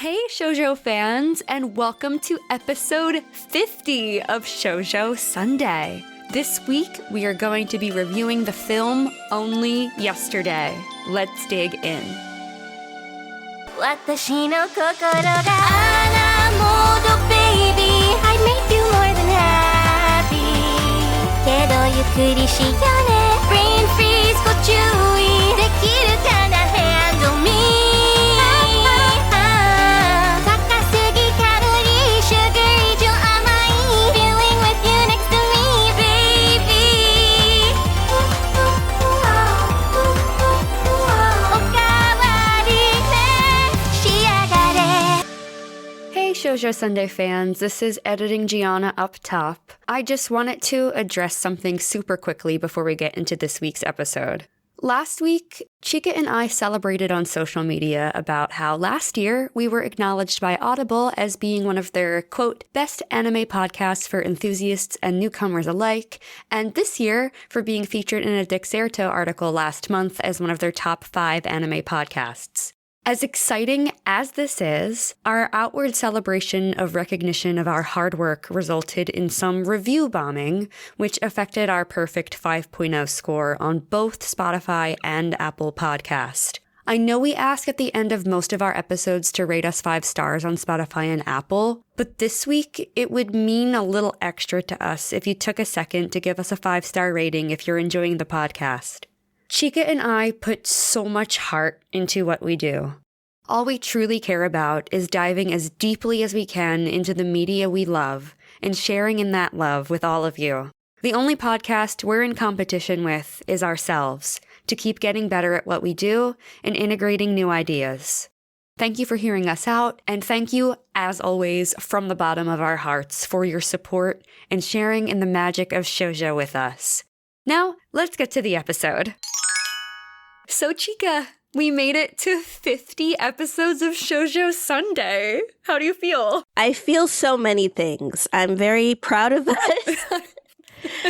Hey Shoujo fans, and welcome to episode 50 of Shoujo Sundae. This week, we are going to be reviewing the film Only Yesterday. Let's dig in. 私の心があらモードベイビー I'd make you more than happy けどゆっくりしようね Brain freeze ご注意できるかな Handle me 高すぎカロリー Sugar 以上甘い Feeling with you next to me baby おかわり Hey Shoujo Sundae fans, this is Editing Giana up top. I just wanted to address something super quickly before we get into this week's episode. Last week, Chika and I celebrated on social media about how last year we were acknowledged by Audible as being one of their, quote, best anime podcasts for enthusiasts and newcomers alike, and this year for being featured in a Dexerto article last month as one of their top 5 anime podcasts. As exciting as this is, our outward celebration of recognition of our hard work resulted in some review bombing, which affected our perfect 5.0 score on both Spotify and Apple Podcast. I know we ask at the end of most of our episodes to rate us 5 stars on Spotify and Apple, but this week it would mean a little extra to us if you took a second to give us a 5-star rating if you're enjoying the podcast. Chika and I put so much heart into what we do. All we truly care about is diving as deeply as we can into the media we love and sharing in that love with all of you. The only podcast we're in competition with is ourselves, to keep getting better at what we do and integrating new ideas. Thank you for hearing us out, and thank you, as always, from the bottom of our hearts for your support and sharing in the magic of shoujo with us. Now, let's get to the episode. So Chika, we made it to 50 episodes of Shoujo Sundae. How do you feel? I feel so many things. I'm very proud of us.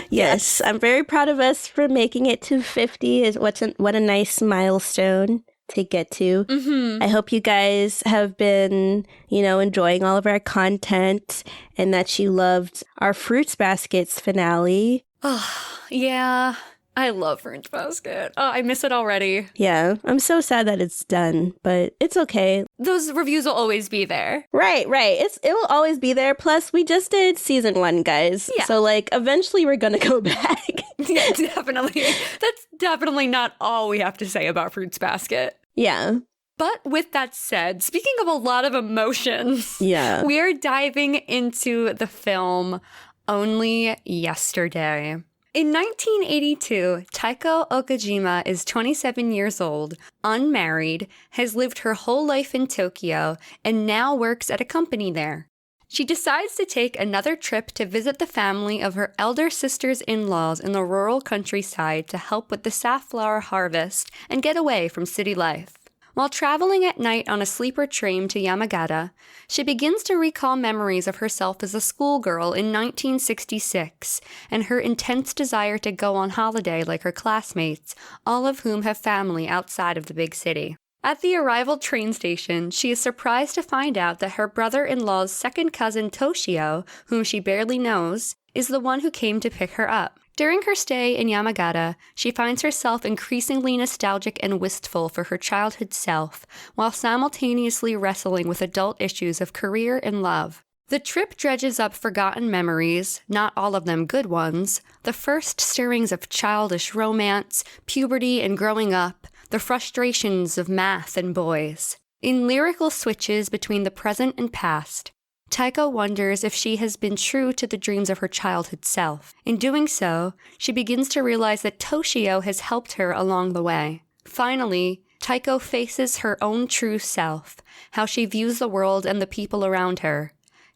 Yes, I'm very proud of us for making it to 50. What a nice milestone to get to. Mm-hmm. I hope you guys have been, enjoying all of our content and that you loved our Fruits Baskets finale. Oh, yeah. I love Fruits Basket. Oh, I miss it already. Yeah, I'm so sad that it's done, but it's okay. Those reviews will always be there. Right. It will always be there. Plus, we just did season 1, guys. Yeah. So, eventually we're going to go back. Yeah, definitely. That's definitely not all we have to say about Fruits Basket. Yeah. But with that said, speaking of a lot of emotions, yeah, we are diving into the film Only Yesterday. In 1982, Taiko Okajima is 27 years old, unmarried, has lived her whole life in Tokyo, and now works at a company there. She decides to take another trip to visit the family of her elder sister's in-laws in the rural countryside to help with the safflower harvest and get away from city life. While traveling at night on a sleeper train to Yamagata, she begins to recall memories of herself as a schoolgirl in 1966 and her intense desire to go on holiday like her classmates, all of whom have family outside of the big city. At the arrival train station, she is surprised to find out that her brother-in-law's second cousin Toshio, whom she barely knows, is the one who came to pick her up. During her stay in Yamagata, she finds herself increasingly nostalgic and wistful for her childhood self, while simultaneously wrestling with adult issues of career and love. The trip dredges up forgotten memories, not all of them good ones, the first stirrings of childish romance, puberty and growing up, the frustrations of math and boys. In lyrical switches between the present and past, Taiko wonders if she has been true to the dreams of her childhood self. In doing so, she begins to realize that Toshio has helped her along the way. Finally, Taiko faces her own true self, how she views the world and the people around her.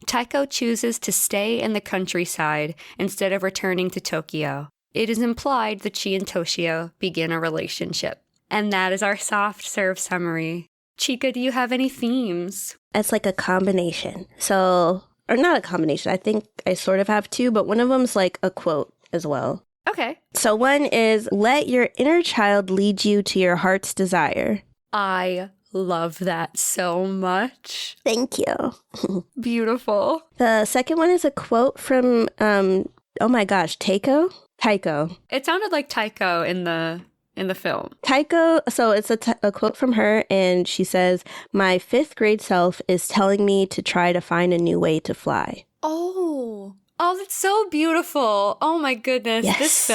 Taiko chooses to stay in the countryside instead of returning to Tokyo. It is implied that she and Toshio begin a relationship. And that is our soft serve summary. Chika, do you have any themes? It's like a combination. Or not a combination. I think I sort of have 2, but one of them's like a quote as well. Okay. So one is, let your inner child lead you to your heart's desire. I love that so much. Thank you. Beautiful. The second one is a quote from, oh my gosh, Taiko? Taiko. It sounded like Taiko in the film. Taiko, so it's a quote from her, and she says, "My 5th grade self is telling me to try to find a new way to fly." Oh, that's so beautiful. Oh my goodness. Yes.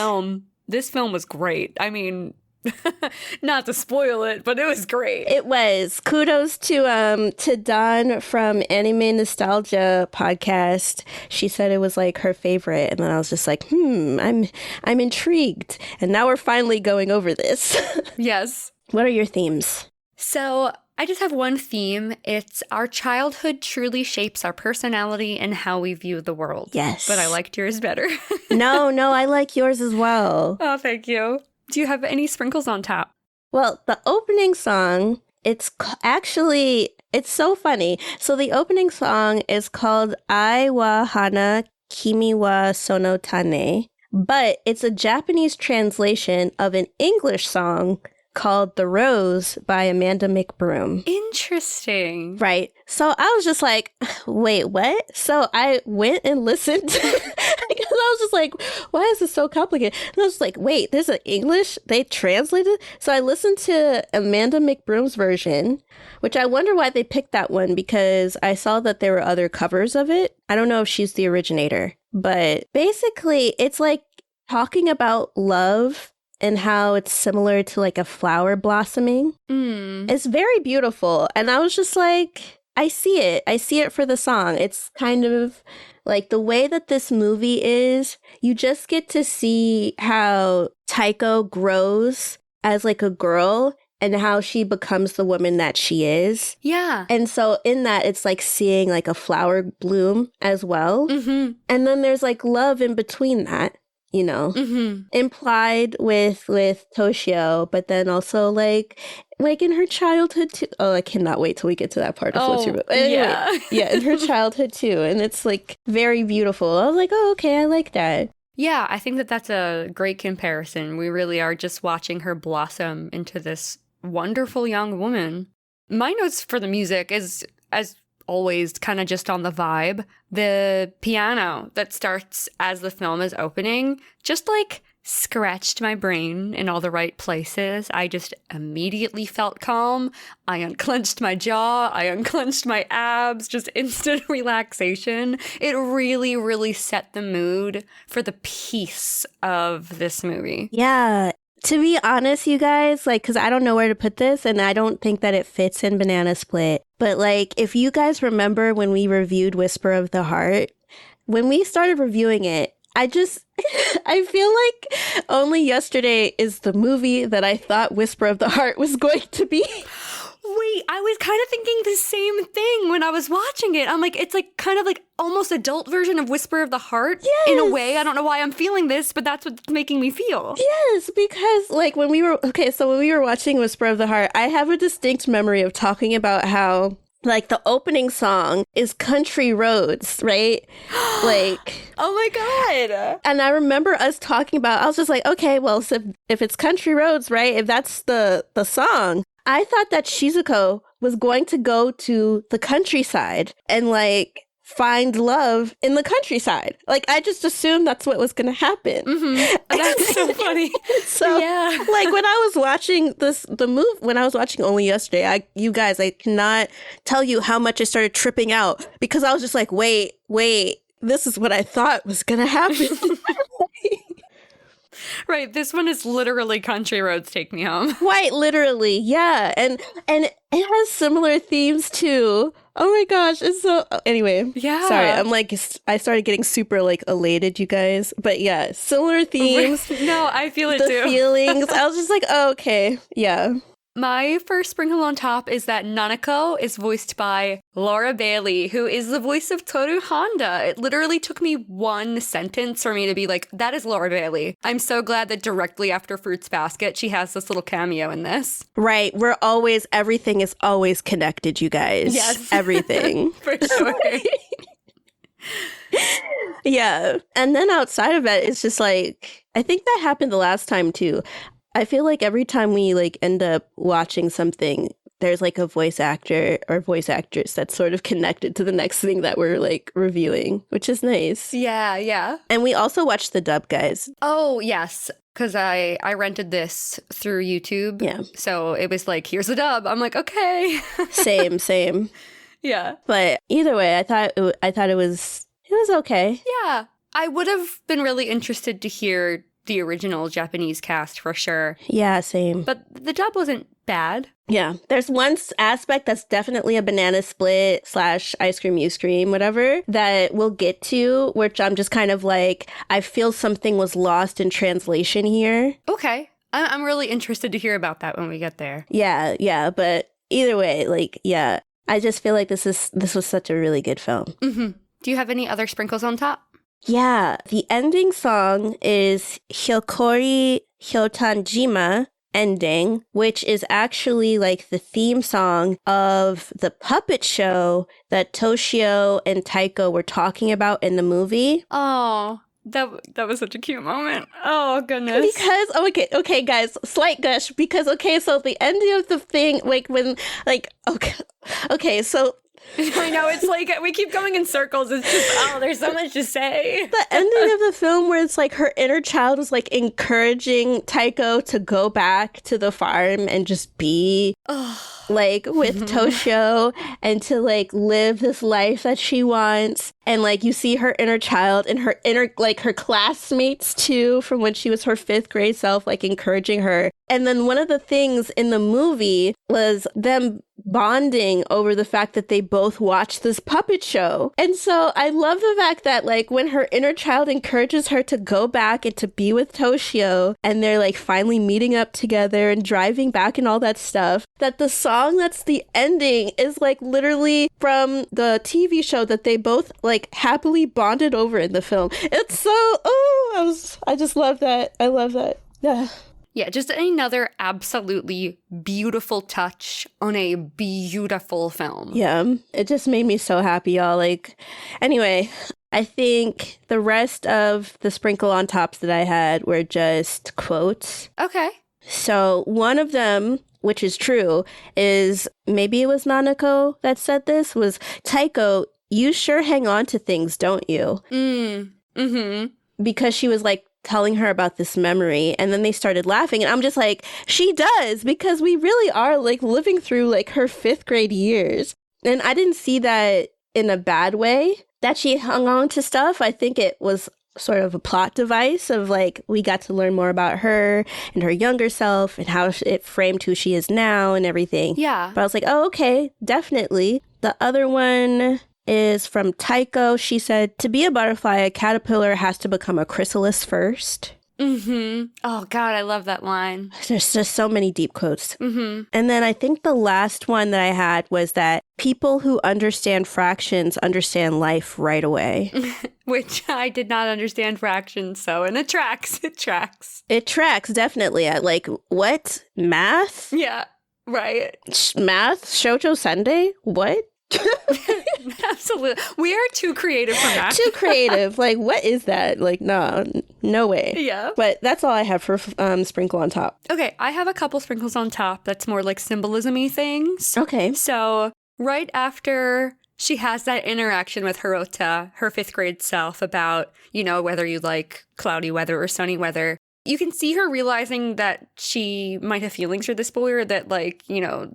This film was great. I mean, not to spoil it, but it was great. It was. Kudos to Dawn from Anime Nostalgia podcast. She said it was like her favorite, and then I was just like, I'm intrigued. And now we're finally going over this. Yes. What are your themes? So I just have one theme. It's our childhood truly shapes our personality and how we view the world. Yes. But I liked yours better. No, I like yours as well. Oh, thank you. Do you have any sprinkles on top? Well, the opening song, it's so funny. So the opening song is called Ai wa Hana Kimi wa Sono Tane, but it's a Japanese translation of an English song called The Rose by Amanda McBroom. Interesting. Right. So I was just like, wait, what? So I went and listened because I was just like, why is this so complicated? And I was like, wait, there's an English? They translated? So I listened to Amanda McBroom's version, which I wonder why they picked that one because I saw that there were other covers of it. I don't know if she's the originator, but basically it's like talking about love and how it's similar to like a flower blossoming. It's very beautiful. And I was just like, I see it. I see it for the song. It's kind of like the way that this movie is, you just get to see how Taiko grows as like a girl and how she becomes the woman that she is. Yeah. And so in that, it's like seeing like a flower bloom as well. Mm-hmm. And then there's like love in between that. You know, implied with Toshio, but then also like in her childhood too. Oh, I cannot wait till we get to that part of what you're. Anyway, yeah, in her childhood too, and it's like very beautiful. I was like, oh, okay, I like that. Yeah, I think that's a great comparison. We really are just watching her blossom into this wonderful young woman. My notes for the music is, as always, kind of just on the vibe. The piano that starts as the film is opening just like scratched my brain in all the right places. I just immediately felt calm. I unclenched my jaw. I unclenched my abs. Just instant relaxation. It really, really set the mood for the peace of this movie. Yeah. To be honest, you guys, like, because I don't know where to put this, and I don't think that it fits in Banana Split. But, like, if you guys remember when we reviewed Whisper of the Heart, when we started reviewing it, I feel like Only Yesterday is the movie that I thought Whisper of the Heart was going to be. Wait, I was kind of thinking the same thing when I was watching it. I'm like, it's like kind of like almost adult version of Whisper of the Heart. Yes. In a way. I don't know why I'm feeling this, but that's what's making me feel. Yes, because like when we were watching Whisper of the Heart, I have a distinct memory of talking about how like the opening song is Country Roads, right? Like, oh my God. And I remember us talking about, I was just like, okay, well, so if it's Country Roads, right? If that's the song, I thought that Shizuko was going to go to the countryside and like find love in the countryside. Like I just assumed that's what was going to happen. Mm-hmm. That's so funny. So yeah. Like when I was watching when I was watching Only Yesterday, I cannot tell you how much I started tripping out because I was just like, wait, this is what I thought was going to happen. Right, this one is literally Country Roads Take Me Home. Quite literally, yeah. And it has similar themes too. Oh my gosh, it's so... Anyway, yeah. Sorry, I'm like... I started getting super like elated, you guys. But yeah, similar themes. No, I feel it the too. The feelings. I was just like, oh, okay, yeah. My first sprinkle on top is that Nanako is voiced by Laura Bailey, who is the voice of Toru Honda. It literally took me one sentence for me to be like, that is Laura Bailey. I'm so glad that directly after Fruits Basket, she has this little cameo in this. Right. Everything is always connected, you guys. Yes. Everything. For sure. Yeah. And then outside of it, it's just like, I think that happened the last time too. I feel like every time we like end up watching something, there's like a voice actor or voice actress that's sort of connected to the next thing that we're like reviewing, which is nice. Yeah, yeah. And we also watched the dub, guys. Oh, yes. Because I rented this through YouTube. Yeah. So it was like, here's the dub. I'm like, okay. Same. Yeah. But either way, I thought it was okay. Yeah. I would have been really interested to hear the original Japanese cast for sure. Yeah, same. But the dub wasn't bad. Yeah. There's one aspect that's definitely a banana split / ice cream, you scream, whatever, that we'll get to, which I'm just kind of like, I feel something was lost in translation here. Okay. I'm really interested to hear about that when we get there. Yeah. But either way, like, yeah, I just feel like this was such a really good film. Mm-hmm. Do you have any other sprinkles on top? Yeah, the ending song is Hyokori Hyotanjima ending, which is actually like the theme song of the puppet show that Toshio and Taiko were talking about in the movie. Oh, that was such a cute moment. Oh, goodness. Because, okay, guys, slight gush, because, so the ending of the thing, like, when, like, okay, so... I know, it's like we keep going in circles. It's just, there's so much to say. The ending of the film where it's like her inner child was like encouraging Taiko to go back to the farm and just be like with Toshio and to like live this life that she wants. And like you see her inner child and her her classmates too from when she was her 5th grade self, like encouraging her. And then one of the things in the movie was them bonding over the fact that they both watched this puppet show. And so I love the fact that like when her inner child encourages her to go back and to be with Toshio and they're like finally meeting up together and driving back and all that stuff, that the song that's the ending is like literally from the TV show that they both like happily bonded over in the film. It's so, I just love that. I love that. Yeah. Yeah, just another absolutely beautiful touch on a beautiful film. Yeah, it just made me so happy, y'all. Like, anyway, I think the rest of the sprinkle on tops that I had were just quotes. Okay. So one of them, which is true, is maybe it was Nanako that said this, was, Taiko, you sure hang on to things, don't you? Mm-hmm. Because she was like, telling her about this memory, and then they started laughing, and I'm just like, she does, because we really are like living through like her 5th grade years. And I didn't see that in a bad way that she hung on to stuff. I think it was sort of a plot device of like, we got to learn more about her and her younger self and how it framed who she is now and everything. Yeah. But I was like, oh, okay, definitely. The other one is from Taiko. She said, to be a butterfly, a caterpillar has to become a chrysalis first. Mm-hmm. Oh, God, I love that line. There's just so many deep quotes. Mm-hmm. And then I think the last one that I had was that people who understand fractions understand life right away. Which I did not understand fractions, so, and it tracks. It tracks. It tracks, definitely. Like, what? Math? Yeah, right. Math? Shoujo Sundae? What? Absolutely. We are too creative for that. Too creative. Like, what is that? Like, no way. Yeah. But that's all I have for sprinkle on top. Okay, I have a couple sprinkles on top that's more like symbolism-y things. Okay. So, right after she has that interaction with Hirota, her 5th grade self, about, whether you like cloudy weather or sunny weather, you can see her realizing that she might have feelings for this boy, or that, like,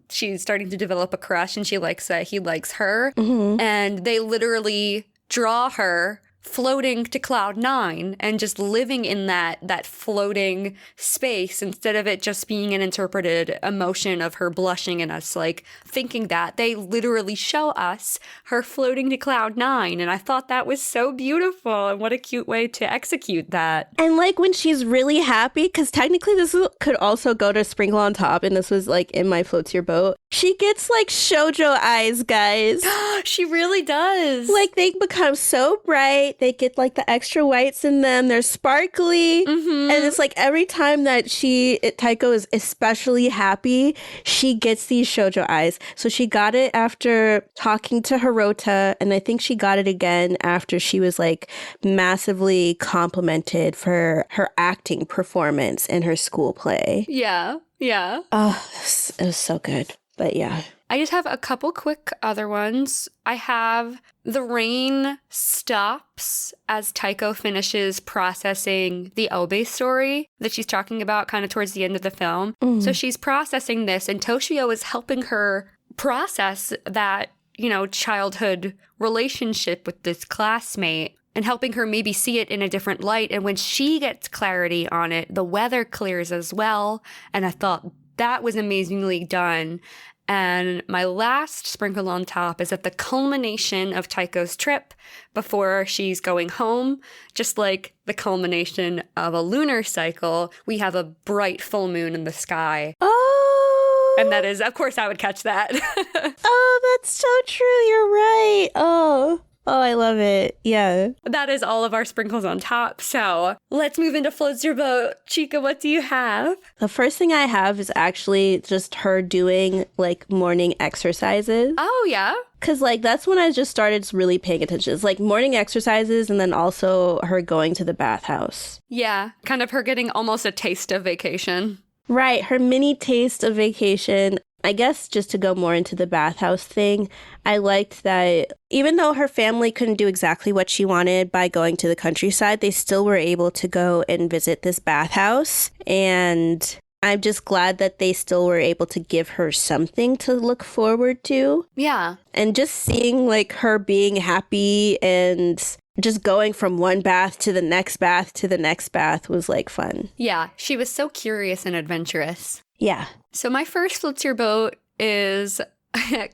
she's starting to develop a crush and she likes that he likes her. Mm-hmm. And they literally draw her floating to cloud 9 and just living in that floating space, instead of it just being an interpreted emotion of her blushing and us like thinking that. They literally show us her floating to cloud 9, and I thought that was so beautiful, and what a cute way to execute that. And like when she's really happy, because technically this could also go to sprinkle on top, and this was like in my floats your boat, she gets like shoujo eyes, guys. She really does. Like they become so bright. They get like the extra whites in them. They're sparkly. Mm-hmm. And it's like every time that Taiko is especially happy, she gets these shoujo eyes. So she got it after talking to Hirota, and I think she got it again after she was like massively complimented for her acting performance in her school play. Yeah. Oh, it was so good. But yeah. I just have a couple quick other ones. I have the rain stops as Taiko finishes processing the Obe story that she's talking about kind of towards the end of the film. So she's processing this, and Toshio is helping her process that, childhood relationship with this classmate and helping her maybe see it in a different light. And when she gets clarity on it, the weather clears as well. And I thought that was amazingly done. And my last sprinkle on top is at the culmination of Taiko's trip before she's going home, just like the culmination of a lunar cycle, we have a bright full moon in the sky. Oh! And that is, of course, I would catch that. Oh, that's so true. You're right. Oh, I love it. Yeah. That is all of our sprinkles on top. So let's move into Floats Your Boat. Chika, what do you have? The first thing I have is actually just her doing like morning exercises. Oh, yeah? Because like that's when I just started really paying attention. It's like morning exercises and then also her going to the bathhouse. Yeah, kind of her getting almost a taste of vacation. Right. Her mini taste of vacation. I guess just to go more into the bathhouse thing, I liked that even though her family couldn't do exactly what she wanted by going to the countryside, they still were able to go and visit this bathhouse. And I'm just glad that they still were able to give her something to look forward to. Yeah. And just seeing like her being happy and just going from one bath to the next bath to the next bath was like fun. Yeah, she was so curious and adventurous. Yeah. So my first Floats Your Boat is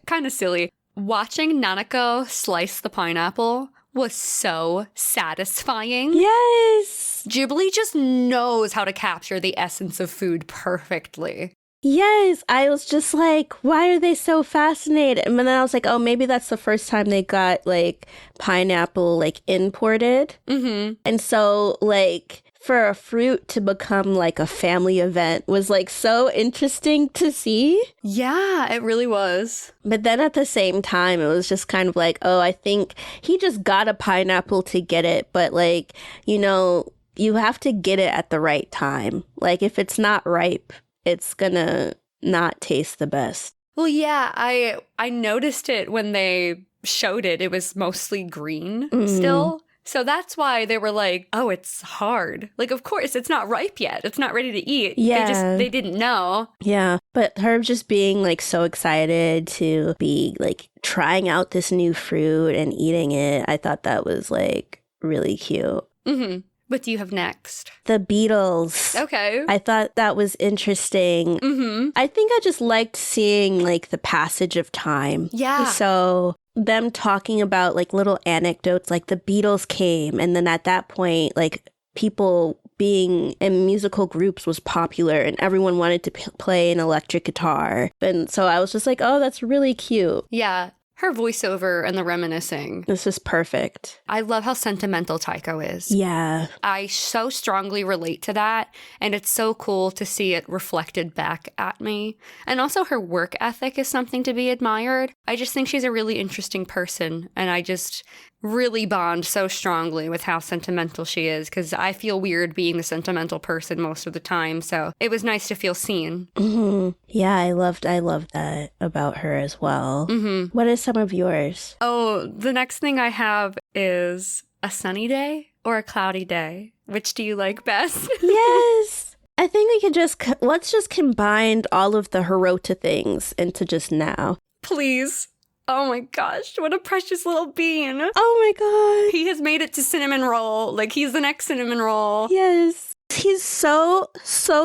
kind of silly. Watching Nanako slice the pineapple was so satisfying. Yes. Ghibli just knows how to capture the essence of food perfectly. Yes. I was just like, why are they so fascinated? And then I was like, oh, maybe that's the first time they got like pineapple like imported. Mm-hmm. And so like for a fruit to become like a family event was like so interesting to see. Yeah, it really was. But then at the same time, it was just kind of like, oh, I think he just got a pineapple to get it. But like, you have to get it at the right time. Like if it's not ripe, it's gonna not taste the best. Well, yeah, I noticed it when they showed it. It was mostly green still. So that's why they were like, oh, it's hard. Like, of course, it's not ripe yet. It's not ready to eat. Yeah. They didn't know. Yeah. But her just being like so excited to be like trying out this new fruit and eating it, I thought that was like really cute. Mm-hmm. What do you have next? The Beatles. Okay. I thought that was interesting. Mm-hmm. I think I just liked seeing like the passage of time. Yeah. So them talking about like little anecdotes, like the Beatles came, and then at that point, like people being in musical groups was popular and everyone wanted to play an electric guitar. And so I was just like, oh, that's really cute. Yeah. Her voiceover and the reminiscing. This is perfect. I love how sentimental Taiko is. Yeah. I so strongly relate to that, and it's so cool to see it reflected back at me. And also her work ethic is something to be admired. I just think she's a really interesting person, and I just really bond so strongly with how sentimental she is, because I feel weird being the sentimental person most of the time, so it was nice to feel seen. Mm-hmm. Yeah, I loved that about her as well. Mm-hmm. What is some of yours? Oh, the next thing I have is a sunny day or a cloudy day. Which do you like best? Yes. I think we could let's just combine all of the Hirota things into just now. Please. Oh my gosh, what a precious little bean. Oh my god. He has made it to cinnamon roll. Like, he's the next cinnamon roll. Yes. He's so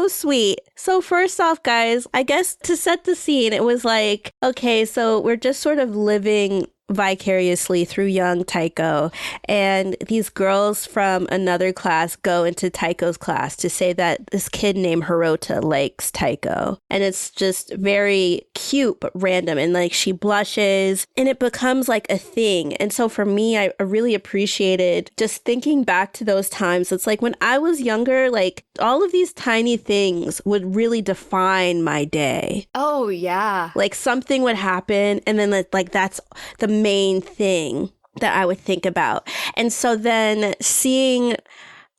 sweet. So first off, guys, I guess to set the scene, it was like, okay, so we're just sort of living vicariously through young Taiko, and these girls from another class go into Taiko's class to say that this kid named Hirota likes Taiko, and it's just very cute but random, and like she blushes and it becomes like a thing. And so for me, I really appreciated just thinking back to those times. It's like when I was younger, like all of these tiny things would really define my day. Oh yeah, like something would happen and then like that's the main thing that I would think about. And so then seeing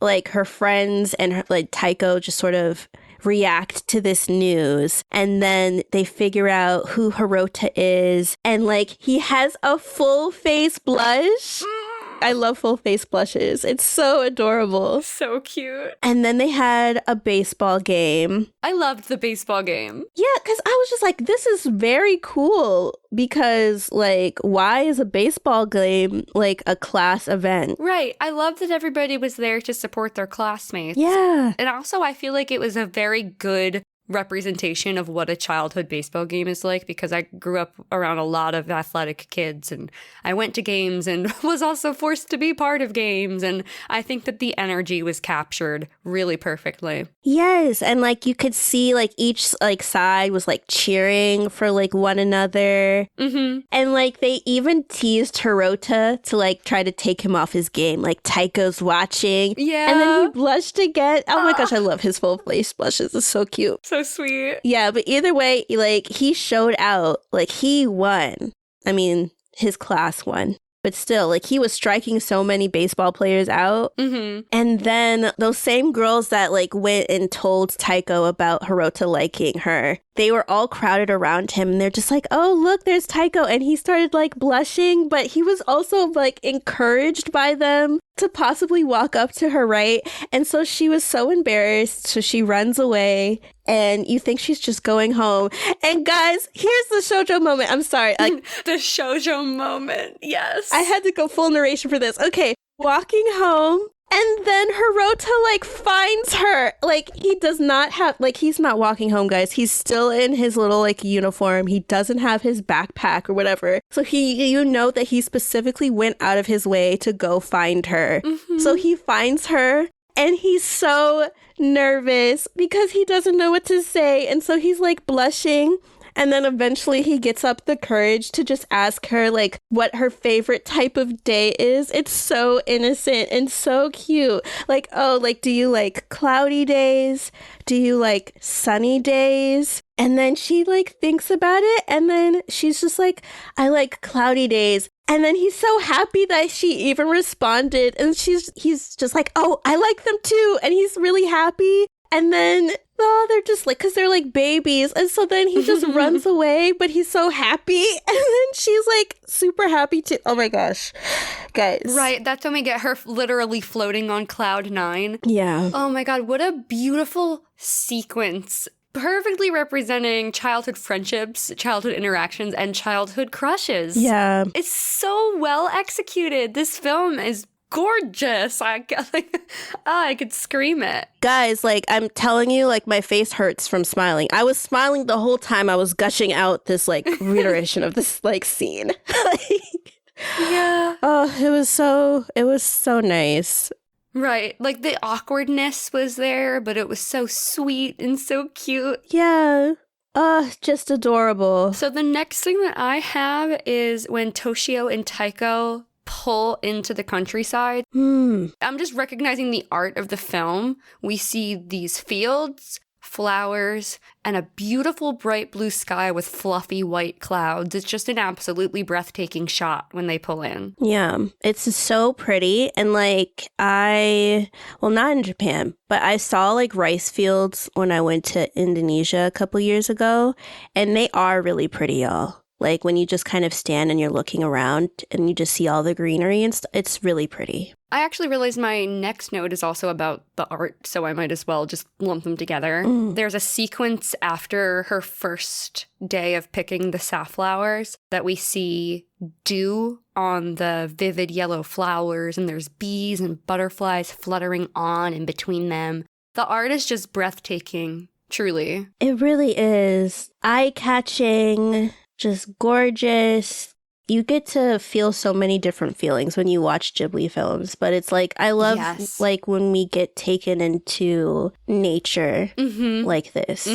like her friends and her, like Taiko just sort of react to this news. And then they figure out who Hirota is. And like he has a full face blush. I love full face blushes. It's so adorable. So cute. And then they had a baseball game. I loved the baseball game. Yeah, because I was just like, this is very cool because, like, why is a baseball game like a class event? Right. I love that everybody was there to support their classmates. Yeah. And also, I feel like it was a very good representation of what a childhood baseball game is like, because I grew up around a lot of athletic kids and I went to games and was also forced to be part of games, and I think that the energy was captured really perfectly. Yes, and like you could see like each like side was like cheering for like one another. Mm-hmm. And like they even teased Hirota to like try to take him off his game, like Taiko's watching. Yeah. And then he blushed again. Oh my gosh, I love his full face blushes. It's so cute. So sweet. Yeah, but either way, like he showed out, like he won. I mean, his class won. But still, like he was striking so many baseball players out. Mm-hmm. And then those same girls that like went and told Taiko about Hirota liking her, they were all crowded around him and they're just like, oh, look, there's Taiko. And he started like blushing, but he was also like encouraged by them to possibly walk up to her, right? And so she was so embarrassed. So she runs away and you think she's just going home. And guys, here's the shoujo moment. I'm sorry. Like The shoujo moment. Yes. I had to go full narration for this. Okay. Walking home. And then Hirota, like, finds her. Like, he does not have, like, he's not walking home, guys. He's still in his little, like, uniform. He doesn't have his backpack or whatever. So you know that he specifically went out of his way to go find her. Mm-hmm. So he finds her and he's so nervous because he doesn't know what to say. And so he's, like, blushing. And then eventually he gets up the courage to just ask her, like, what her favorite type of day is. It's so innocent and so cute. Like, oh, like, do you like cloudy days? Do you like sunny days? And then she, like, thinks about it. And then she's just like, I like cloudy days. And then he's so happy that she even responded. And he's just like, oh, I like them too. And he's really happy. And then, oh, they're just like, because they're like babies. And so then he just runs away, but he's so happy. And then she's like super happy too. Oh my gosh, guys. Right. That's when we get her literally floating on cloud 9. Yeah. Oh my God. What a beautiful sequence. Perfectly representing childhood friendships, childhood interactions, and childhood crushes. Yeah. It's so well executed. This film is gorgeous. I could scream it. Guys, like, I'm telling you, like, my face hurts from smiling. I was smiling the whole time I was gushing out this, like, reiteration of this, like, scene. Like, yeah. Oh, it was so nice. Right. Like, the awkwardness was there, but it was so sweet and so cute. Yeah. Just adorable. So the next thing that I have is when Toshio and Taiko pull into the countryside. I'm just recognizing the art of the film. We see these fields, flowers, and a beautiful bright blue sky with fluffy white clouds. It's just an absolutely breathtaking shot when they pull in. Yeah, it's so pretty. And like well, not in Japan, but I saw like rice fields when I went to Indonesia a couple years ago, and they are really pretty, y'all. Like when you just kind of stand and you're looking around and you just see all the greenery and stuff, it's really pretty. I actually realized my next note is also about the art, so I might as well just lump them together. There's a sequence after her first day of picking the safflowers that we see dew on the vivid yellow flowers, and there's bees and butterflies fluttering on and between them. The art is just breathtaking, truly. It really is. Eye-catching, just gorgeous. You get to feel so many different feelings when you watch Ghibli films, but it's like, I love like when we get taken into nature like this.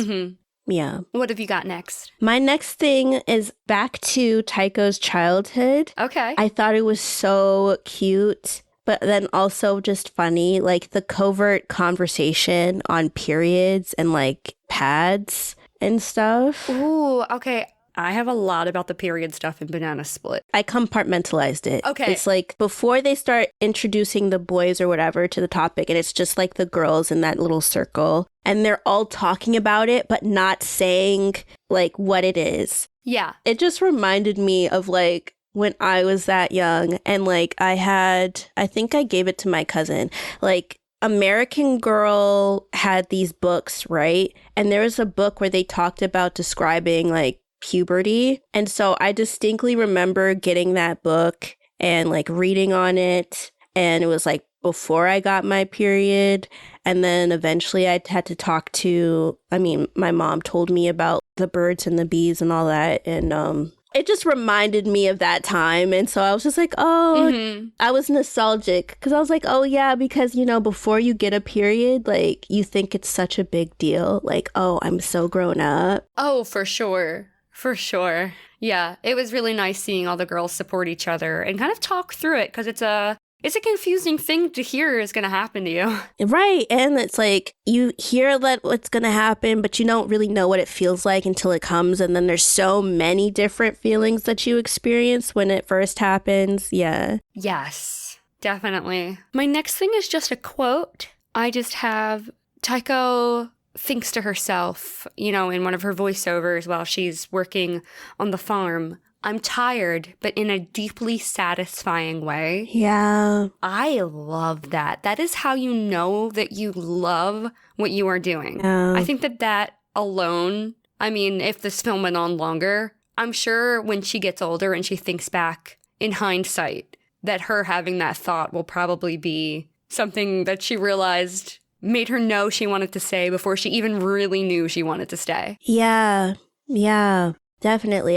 Yeah. What have you got next? My next thing is back to Taiko's childhood. Okay. I thought it was so cute, but then also just funny, like the covert conversation on periods and like pads and stuff. Ooh, okay. I have a lot about the period stuff in Banana Split. I compartmentalized it. Okay. It's like before they start introducing the boys or whatever to the topic, and it's just like the girls in that little circle. and they're all talking about it, but not saying like what it is. Yeah. It just reminded me of like when I was that young and like I think I gave it to my cousin. Like American Girl had these books, right? And there was a book where they talked about describing like puberty. And so I distinctly remember getting that book and like reading on it. And it was like before I got my period. And then eventually I had to talk to, my mom told me about the birds and the bees and all that. And it just reminded me of that time. And so I was just like, I was nostalgic because I was like, oh, yeah, because, before you get a period, like you think it's such a big deal. Like, oh, I'm so grown up. Oh, for sure. For sure. Yeah, it was really nice seeing all the girls support each other and kind of talk through it because it's a confusing thing to hear is going to happen to you. Right. And it's like you hear that what's going to happen, but you don't really know what it feels like until it comes. And then there's so many different feelings that you experience when it first happens. Yeah. Yes, definitely. My next thing is just a quote. I just have Taiko thinks to herself, in one of her voiceovers while she's working on the farm. I'm tired, but in a deeply satisfying way. Yeah. I love that. That is how you know that you love what you are doing. Yeah. I think that alone, if this film went on longer, I'm sure when she gets older and she thinks back in hindsight, that her having that thought will probably be something that she realized made her know she wanted to stay before she even really knew she wanted to stay. Yeah. Yeah. Definitely.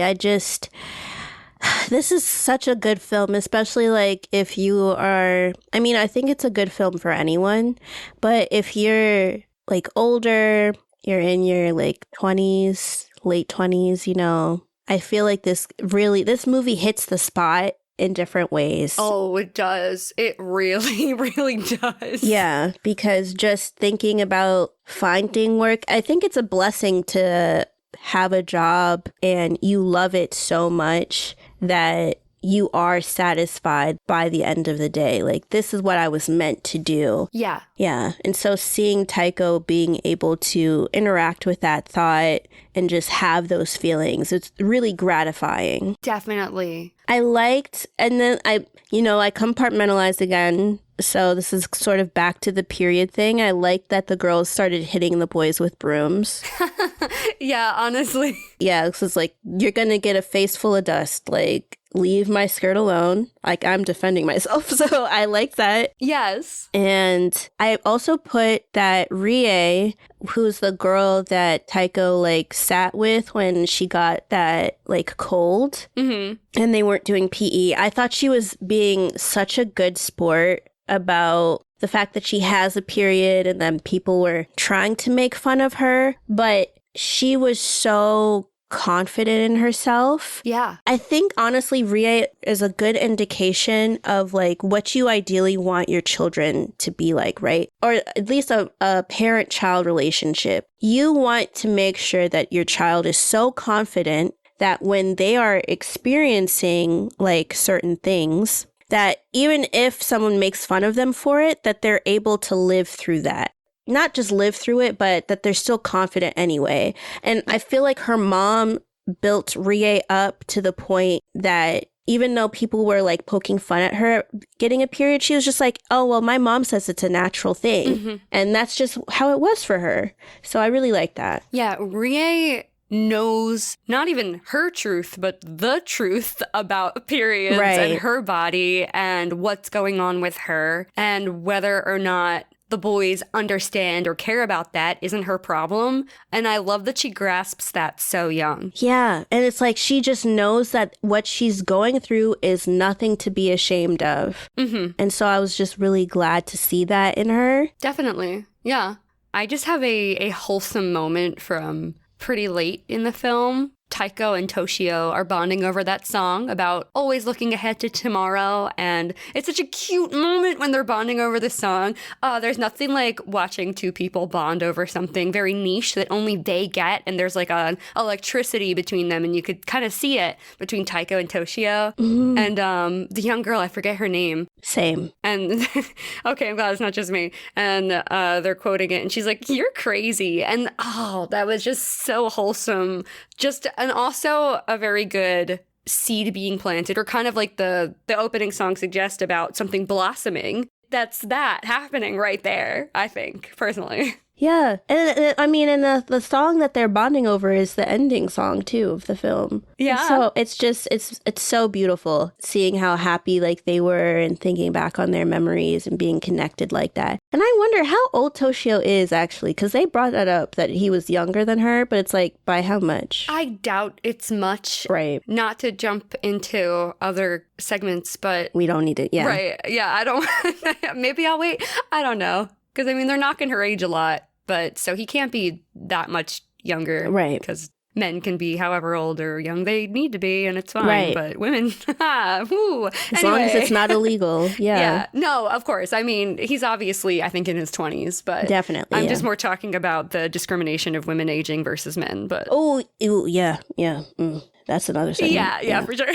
This is such a good film, especially like if you are, I think it's a good film for anyone, but if you're like older, you're in your like 20s, late 20s, I feel like this movie hits the spot in different ways. Oh, it does. It really, really does. Yeah, because just thinking about finding work, I think it's a blessing to have a job and you love it so much that you are satisfied by the end of the day. Like, this is what I was meant to do. Yeah. Yeah. And so seeing Taiko being able to interact with that thought and just have those feelings, it's really gratifying. Definitely. I liked, and then I compartmentalized again. So this is sort of back to the period thing. I liked that the girls started hitting the boys with brooms. Yeah, honestly. Yeah, this is like, you're going to get a face full of dust. Like, leave my skirt alone. Like, I'm defending myself. So I like that. Yes. And I also put that Rie, who's the girl that Taiko like sat with when she got that like cold, and they weren't doing PE. I thought she was being such a good sport about the fact that she has a period and then people were trying to make fun of her, but she was so confident in herself. Yeah. I think honestly, Rie is a good indication of like what you ideally want your children to be like, right? Or at least a parent-child relationship. You want to make sure that your child is so confident that when they are experiencing like certain things, that even if someone makes fun of them for it, that they're able to live through that. Not just live through it, but that they're still confident anyway. And I feel like her mom built Rie up to the point that even though people were like poking fun at her getting a period, she was just like, oh, well, my mom says it's a natural thing. And that's just how it was for her. So I really like that. Yeah, Rie knows not even her truth, but the truth about periods and her body and what's going on with her, and whether or not the boys understand or care about that isn't her problem. And I love that she grasps that so young. Yeah. And it's like she just knows that what she's going through is nothing to be ashamed of. And so I was just really glad to see that in her. Definitely. Yeah. I just have a wholesome moment from pretty late in the film Taiko and Toshio are bonding over that song about always looking ahead to tomorrow. And it's such a cute moment when they're bonding over the song. There's nothing like watching two people bond over something very niche that only they get. And there's like an electricity between them. And you could kind of see it between Taiko and Toshio. Mm-hmm. And the young girl, I forget her name. Same. And okay, I'm glad it's not just me. And they're quoting it. And she's like, "You're crazy." And that was just so wholesome. And also a very good seed being planted, or kind of like the opening song suggests about something blossoming. That's that happening right there, I think, personally. Yeah. And I mean, and the song that they're bonding over is the ending song, too, of the film. Yeah. So it's just, it's so beautiful seeing how happy like they were and thinking back on their memories and being connected like that. And I wonder how old Toshio is, actually, because they brought that up, that he was younger than her, but it's like, by how much? I doubt it's much. Right. Not to jump into other segments, but... We don't need it, yeah. Right. Yeah, I don't... Maybe I'll wait. I don't know. Because, I mean, they're knocking her age a lot. But so he can't be that much younger. Right. Because men can be however old or young they need to be, and it's fine. Right. But women, whoo. As long as it's not illegal. Yeah. Yeah. No, of course. I mean, he's obviously, I think, in his 20s. But definitely. I'm just more talking about the discrimination of women aging versus men. But yeah. That's another segment. Yeah, for sure.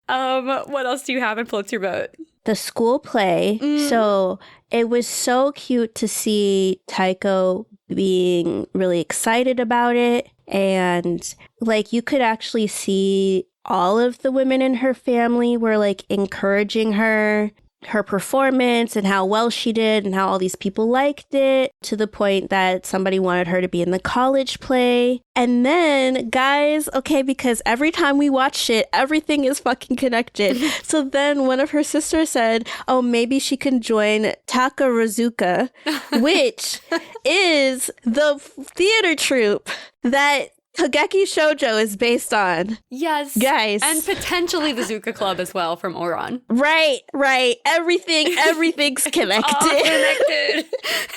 What else do you have in Floats Your Boat? The school play. So it was so cute to see Taiko being really excited about it. And like you could actually see all of the women in her family were like encouraging her performance and how well she did and how all these people liked it, to the point that somebody wanted her to be in the college play. And then, guys, okay, because every time we watch it, everything is fucking connected. So then one of her sisters said, oh, maybe she can join Takarazuka, which is the theater troupe that Togeki Shoujo is based on. Yes. Guys. And potentially the Zuka Club as well from Oran. Right. Everything's connected. All connected.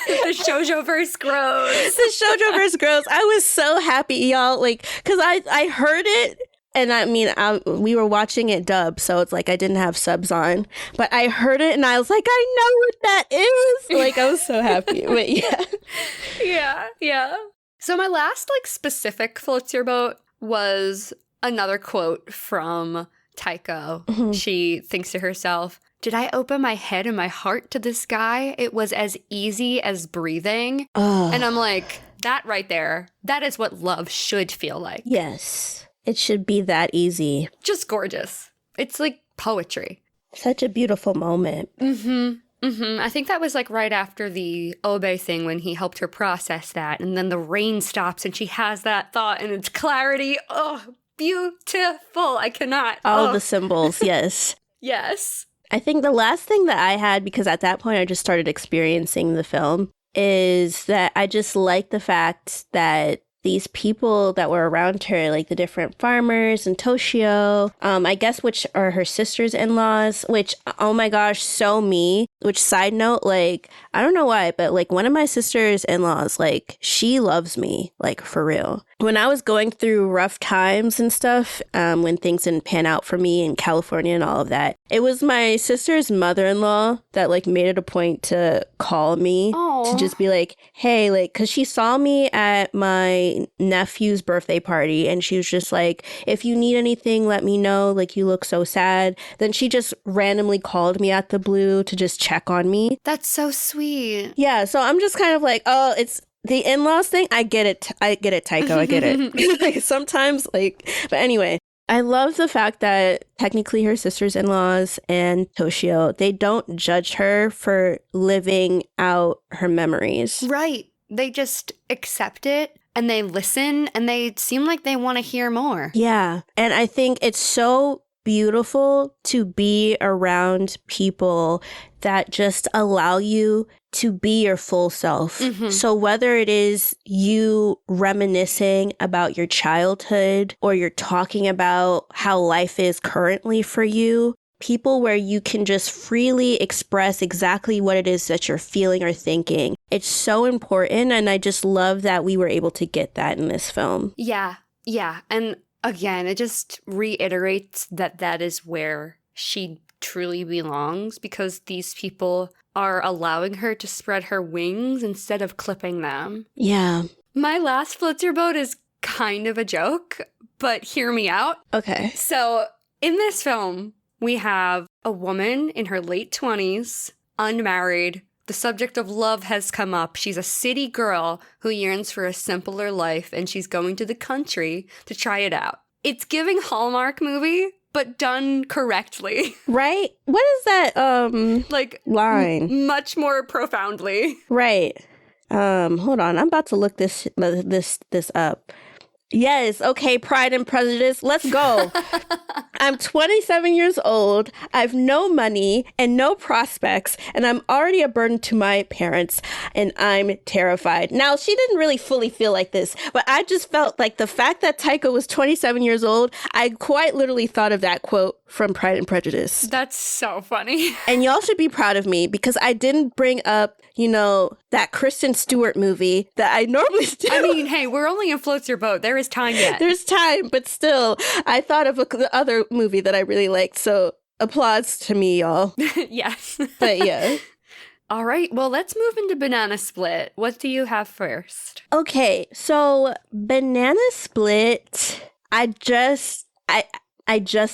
The Shoujo-verse grows. The Shoujo-verse grows. I was so happy, y'all. Like, because I heard it. And I mean, we were watching it dubbed, so it's like I didn't have subs on. But I heard it and I was like, I know what that is. Like, I was so happy. But yeah. Yeah. So my last specific Floats Your Boat was another quote from Taiko. Mm-hmm. She thinks to herself, "Did I open my head and my heart to this guy? It was as easy as breathing." And I'm like, that right there, that is what love should feel like. Yes, it should be that easy. Just gorgeous. It's like poetry. Such a beautiful moment. I think that was right after the Obe thing when he helped her process that. And then the rain stops and she has that thought and it's clarity. Oh, beautiful. I cannot. All the symbols. Yes. Yes. I think the last thing that I had, because at that point I just started experiencing the film, is that I just like the fact that these people that were around her, like the different farmers and Toshio, I guess, which are her sisters-in-laws, which, oh my gosh, so me. Which, side note, I don't know why, but one of my sisters-in-laws, she loves me, for real. When I was going through rough times and stuff, when things didn't pan out for me in California and all of that, it was my sister's mother-in-law that made it a point to call me. Aww. To just be like, hey, because she saw me at my nephew's birthday party and she was just like, if you need anything, let me know. You look so sad. Then she just randomly called me out the blue to just check on me. That's so sweet. Yeah, so I'm just kind of oh, it's the in-laws thing. I get it, Taiko. I get it. Sometimes, but anyway, I love the fact that technically her sisters-in-laws and Toshio, they don't judge her for living out her memories. Right. They just accept it and they listen and they seem like they want to hear more. Yeah. And I think it's so beautiful to be around people that just allow you to be your full self. Mm-hmm. So whether it is you reminiscing about your childhood or you're talking about how life is currently for you, people where you can just freely express exactly what it is that you're feeling or thinking. It's so important. And I just love that we were able to get that in this film. Yeah. Yeah, and again, it just reiterates that is where she truly belongs, because these people are allowing her to spread her wings instead of clipping them. Yeah. My last floats your boat is kind of a joke, but hear me out. Okay. So, in this film, we have a woman in her late 20s, unmarried. The subject of love has come up. She's a city girl who yearns for a simpler life, and she's going to the country to try it out. It's giving Hallmark movie, but done correctly. Right? What is that Like, line? Much more profoundly. Right. Hold on. I'm about to look this up. Yes, okay, Pride and Prejudice. Let's go. I'm 27 years old. I've no money and no prospects, and I'm already a burden to my parents, and I'm terrified. Now, she didn't really fully feel like this, but I just felt like the fact that Taiko was 27 years old, I quite literally thought of that quote from Pride and Prejudice. That's so funny. And y'all should be proud of me because I didn't bring up, that Kristen Stewart movie that I normally do. I mean, hey, we're only in Floats Your Boat. There is time yet. There's time, but still, I thought of the other movie that I really liked. So applause to me, y'all. Yes. But yeah. All right. Well, let's move into Banana Split. What do you have first? Okay. So Banana Split, I just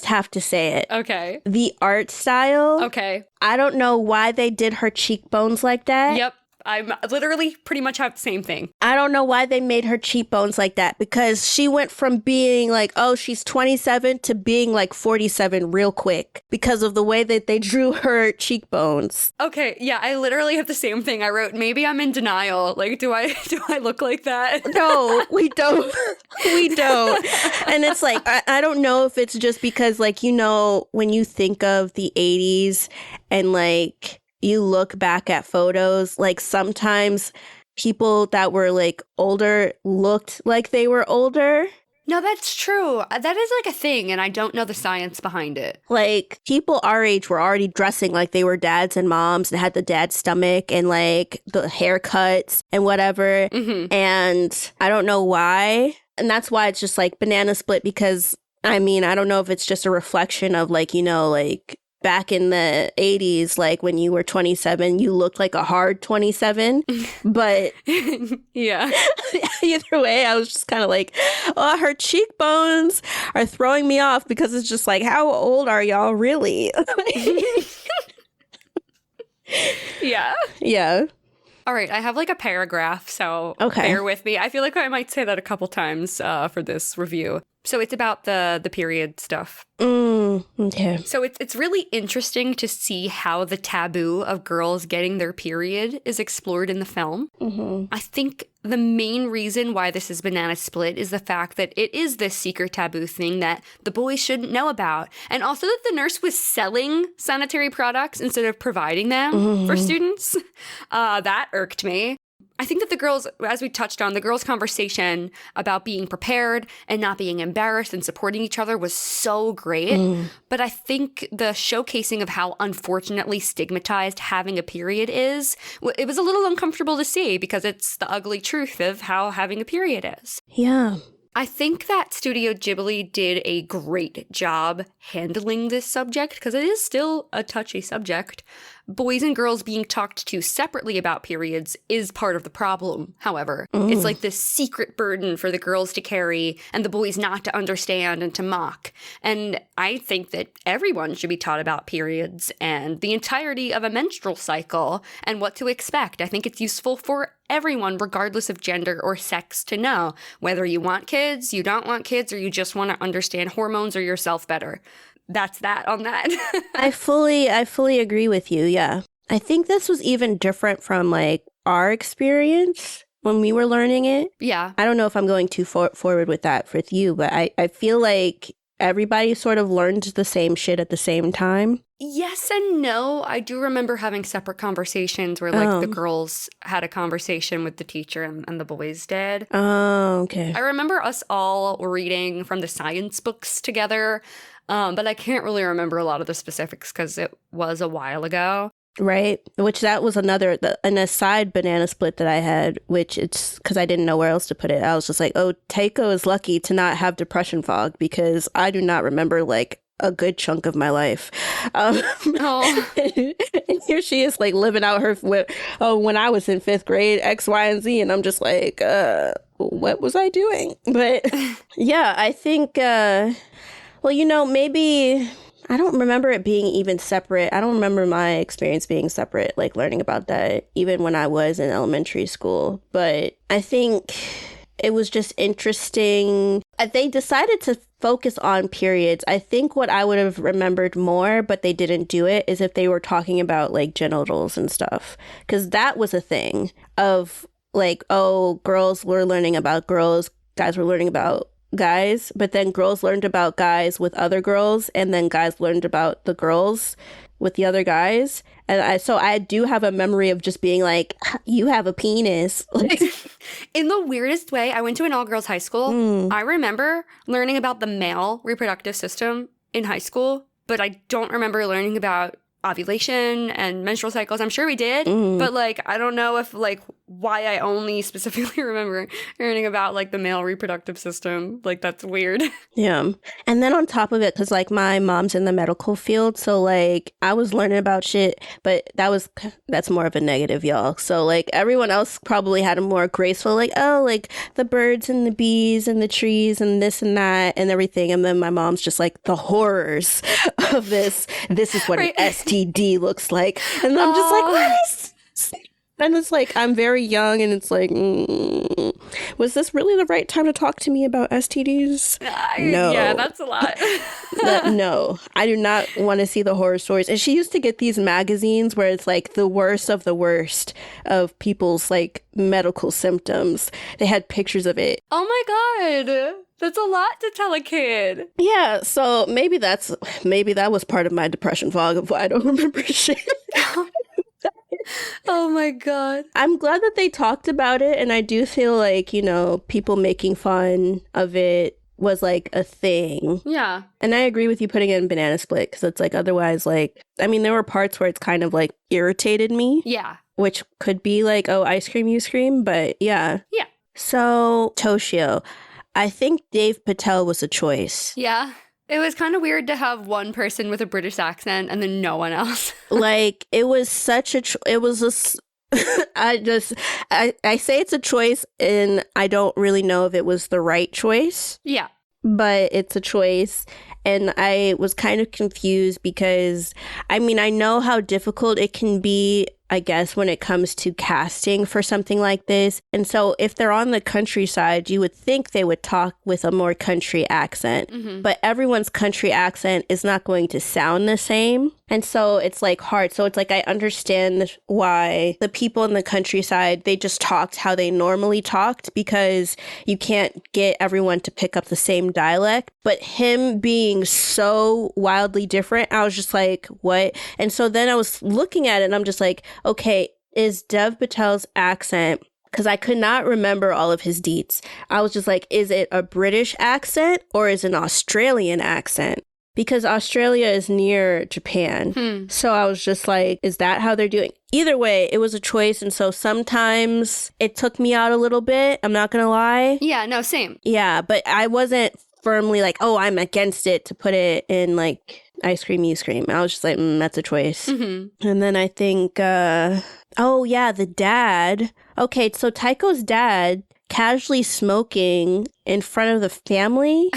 have to say it. Okay. The art style. Okay. I don't know why they did her cheekbones like that. Yep. I'm literally pretty much have the same thing. I don't know why they made her cheekbones like that, because she went from being like, oh, she's 27 to being like 47 real quick because of the way that they drew her cheekbones. Okay, yeah, I literally have the same thing. I wrote, maybe I'm in denial. Like, do I look like that? No, we don't. We don't. And it's like, I don't know if it's just because, like, when you think of the 80s and like you look back at photos, like sometimes people that were like older looked like they were older. No, that's true. That is like a thing, and I don't know the science behind it. Like, people our age were already dressing like they were dads and moms and had the dad stomach and like the haircuts and whatever. Mm-hmm. And I don't know why. And that's why it's just like Banana Split, because I mean, I don't know if it's just a reflection of like, like back in the 80s, like when you were 27, you looked like a hard 27. But yeah. Either way, I was just kind of like, oh, her cheekbones are throwing me off, because it's just like, how old are y'all really? Yeah. Yeah. All right, I have like a paragraph, so Okay. bear with me. I feel like I might say that a couple times for this review. So it's about the period stuff. Okay. So it's really interesting to see how the taboo of girls getting their period is explored in the film. Mm-hmm. I think the main reason why this is Banana Split is the fact that it is this secret taboo thing that the boys shouldn't know about. And also that the nurse was selling sanitary products instead of providing them for students. That irked me. I think that the girls, as we touched on, the girls' conversation about being prepared and not being embarrassed and supporting each other was so great. But I think the showcasing of how unfortunately stigmatized having a period is, it was a little uncomfortable to see, because it's the ugly truth of how having a period is. Yeah. I think that Studio Ghibli did a great job handling this subject, because it is still a touchy subject. Boys and girls being talked to separately about periods is part of the problem, however. It's like this secret burden for the girls to carry and the boys not to understand and to mock. And I think that everyone should be taught about periods and the entirety of a menstrual cycle and what to expect. I think it's useful for everyone, regardless of gender or sex, to know whether you want kids, you don't want kids, or you just want to understand hormones or yourself better. That's that on that. I fully agree with you. Yeah. I think this was even different from like our experience when we were learning it. Yeah. I don't know if I'm going too forward with that with you, but I feel like everybody sort of learned the same shit at the same time. Yes and no. I do remember having separate conversations where like the girls had a conversation with the teacher and the boys did. Oh, okay. I remember us all reading from the science books together, but I can't really remember a lot of the specifics because it was a while ago. Right? Which that was an aside banana split that I had, which it's because I didn't know where else to put it. I was just like, oh, Taiko is lucky to not have depression fog because I do not remember like a good chunk of my life. Oh. And here she is like living out her, when I was in 5th grade, X, Y, and Z. And I'm just like, what was I doing? But yeah, I think, well, maybe I don't remember it being even separate. I don't remember my experience being separate, like learning about that, even when I was in elementary school. But I think it was just interesting. They decided to focus on periods. I think what I would have remembered more, but they didn't do it, is if they were talking about like genitals and stuff. Because that was a thing of like, oh, girls were learning about girls, guys were learning about guys, but then girls learned about guys with other girls, and then guys learned about the girls with the other guys. And I do have a memory of just being like, you have a penis. Like, in the weirdest way, I went to an all-girls high school. I remember learning about the male reproductive system in high school, but I don't remember learning about ovulation and menstrual cycles. I'm sure we did, but like I don't know if like why I only specifically remember learning about like the male reproductive system. Like that's weird. Yeah. And then on top of it, because like my mom's in the medical field, so like I was learning about shit, but that's more of a negative, y'all. So like everyone else probably had a more graceful, like, oh, like the birds and the bees and the trees and this and that and everything. And then my mom's just like the horrors of this. This is what an STD looks like. And I'm just like, what is this? And it's like, I'm very young, and it's like, was this really the right time to talk to me about STDs? No. Yeah, that's a lot. No, I do not want to see the horror stories. And she used to get these magazines where it's like the worst of the worst of people's like medical symptoms. They had pictures of it. Oh my God. That's a lot to tell a kid. Yeah, so maybe that was part of my depression fog of why I don't remember shit. Oh my God. I'm glad that they talked about it, and I do feel like, people making fun of it was like a thing. Yeah. And I agree with you putting it in banana split, because it's like otherwise, like, I mean, there were parts where it's kind of like irritated me. Yeah. Which could be like, oh, ice cream, you scream, but yeah. Yeah. So, Toshio, I think Dave Patel was a choice. Yeah. It was kind of weird to have one person with a British accent and then no one else. Like, it was such it was a, I say it's a choice, and I don't really know if it was the right choice. Yeah. But it's a choice. And I was kind of confused because, I mean, I know how difficult it can be, I guess, when it comes to casting for something like this. And so if they're on the countryside, you would think they would talk with a more country accent. Mm-hmm. But everyone's country accent is not going to sound the same. And so it's like hard. So it's like I understand why the people in the countryside, they just talked how they normally talked, because you can't get everyone to pick up the same dialect. But him being so wildly different, I was just like, what? And so then I was looking at it and I'm just like, okay, is Dev Patel's accent, because I could not remember all of his deets. I was just like, is it a British accent or is it an Australian accent? Because Australia is near Japan. So I was just like, is that how they're doing? Either way, it was a choice. And so sometimes it took me out a little bit. I'm not going to lie. Yeah, no, same. Yeah, but I wasn't firmly like, oh, I'm against it to put it in like ice cream, you scream. I was just like, that's a choice. Mm-hmm. And then I think, oh yeah, the dad. Okay, so Taiko's dad casually smoking in front of the family.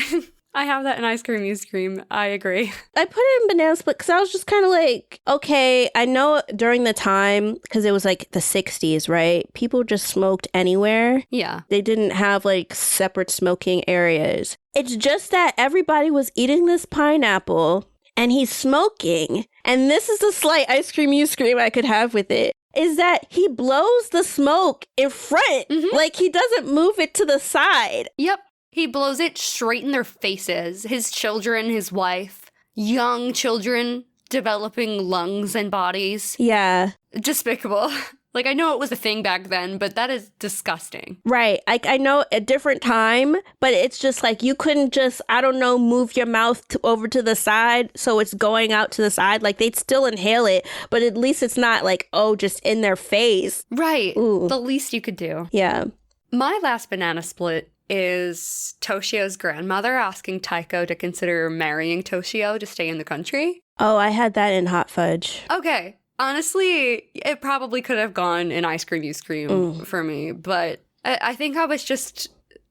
I have that in ice cream, you scream. I agree. I put it in banana split because I was just kind of like, okay, I know during the time, because it was like the 60s, right? People just smoked anywhere. Yeah. They didn't have like separate smoking areas. It's just that everybody was eating this pineapple and he's smoking. And this is the slight ice cream you scream I could have with it, is that he blows the smoke in front. Mm-hmm. Like he doesn't move it to the side. Yep. He blows it straight in their faces. His children, his wife, young children developing lungs and bodies. Yeah. Despicable. Like, I know it was a thing back then, but that is disgusting. Right. I know a different time, but it's just like you couldn't just, I don't know, move your mouth over to the side so it's going out to the side. Like, they'd still inhale it, but at least it's not like, oh, just in their face. Right. Ooh. The least you could do. Yeah. My last banana split is Toshio's grandmother asking Taiko to consider marrying Toshio to stay in the country. Oh, I had that in Hot Fudge. Okay. Honestly, it probably could have gone in Ice Cream You Scream for me, but I think I was just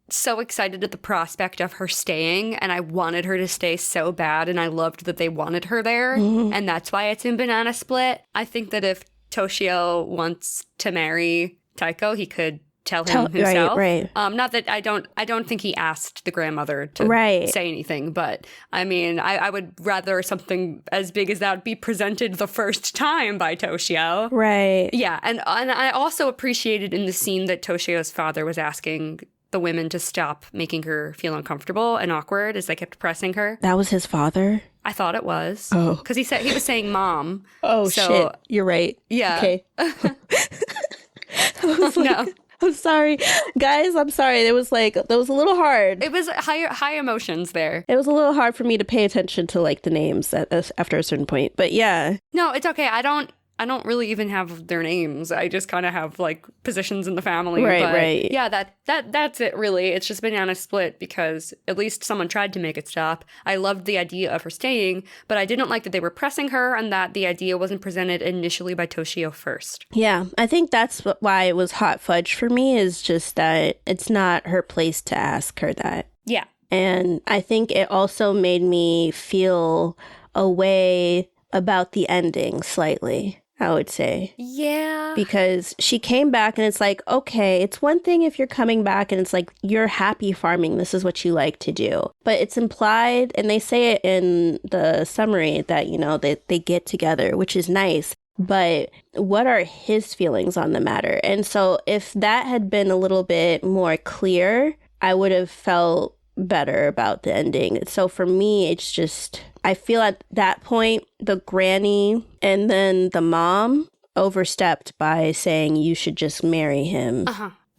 so excited at the prospect of her staying, and I wanted her to stay so bad, and I loved that they wanted her there, and that's why it's in Banana Split. I think that if Toshio wants to marry Taiko, he could tell him himself. Right. Not that I don't think he asked the grandmother to say anything, but I mean, I would rather something as big as that be presented the first time by Toshio. Right. Yeah, and I also appreciated in the scene that Toshio's father was asking the women to stop making her feel uncomfortable and awkward as they kept pressing her. That was his father? I thought it was. Oh. Because he was saying mom. Oh, so, shit. You're right. Yeah. Okay. I was like, No. I'm sorry. Guys, I'm sorry. It was a little hard. It was high emotions there. It was a little hard for me to pay attention to like the names after a certain point. But yeah. No, it's okay. I don't really even have their names. I just kind of have like positions in the family. Right, but right. Yeah, that's it really. It's just Banana Split because at least someone tried to make it stop. I loved the idea of her staying, but I didn't like that they were pressing her and that the idea wasn't presented initially by Toshio first. Yeah, I think that's why it was Hot Fudge for me, is just that it's not her place to ask her that. Yeah. And I think it also made me feel a way about the ending slightly, I would say. Yeah. Because she came back and it's like, okay, it's one thing if you're coming back and it's like, you're happy farming. This is what you like to do. But it's implied, and they say it in the summary that, you know, they get together, which is nice. But what are his feelings on the matter? And so if that had been a little bit more clear, I would have felt better about the ending. So for me, it's just, I feel at that point, the granny and then the mom overstepped by saying you should just marry him.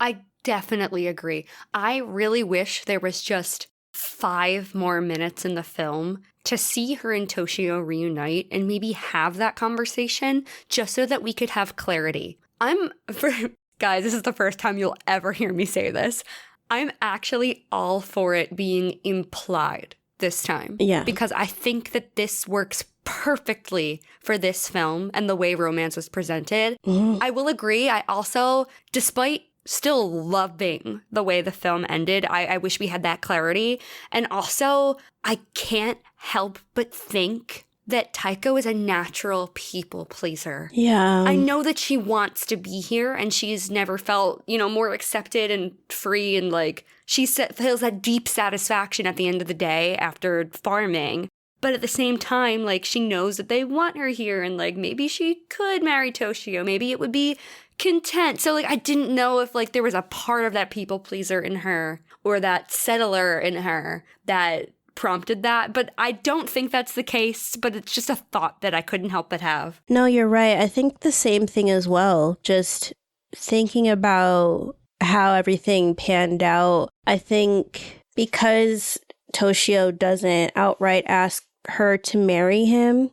I definitely agree. I really wish there was just 5 more minutes in the film to see her and Toshio reunite and maybe have that conversation just so that we could have clarity. Guys, this is the first time you'll ever hear me say this. I'm actually all for it being implied this time. Yeah. Because I think that this works perfectly for this film and the way romance was presented. I will agree. I also, despite still loving the way the film ended, I wish we had that clarity. And also, I can't help but think that Taiko is a natural people pleaser. Yeah. I know that she wants to be here and she's never felt, more accepted and free, and like she feels that deep satisfaction at the end of the day after farming. But at the same time, like, she knows that they want her here and like maybe she could marry Toshio. Maybe it would be content. So like I didn't know if like there was a part of that people pleaser in her or that settler in her that prompted that, but I don't think that's the case, but it's just a thought that I couldn't help but have. No, you're right. I think the same thing as well. Just thinking about how everything panned out, I think because Toshio doesn't outright ask her to marry him,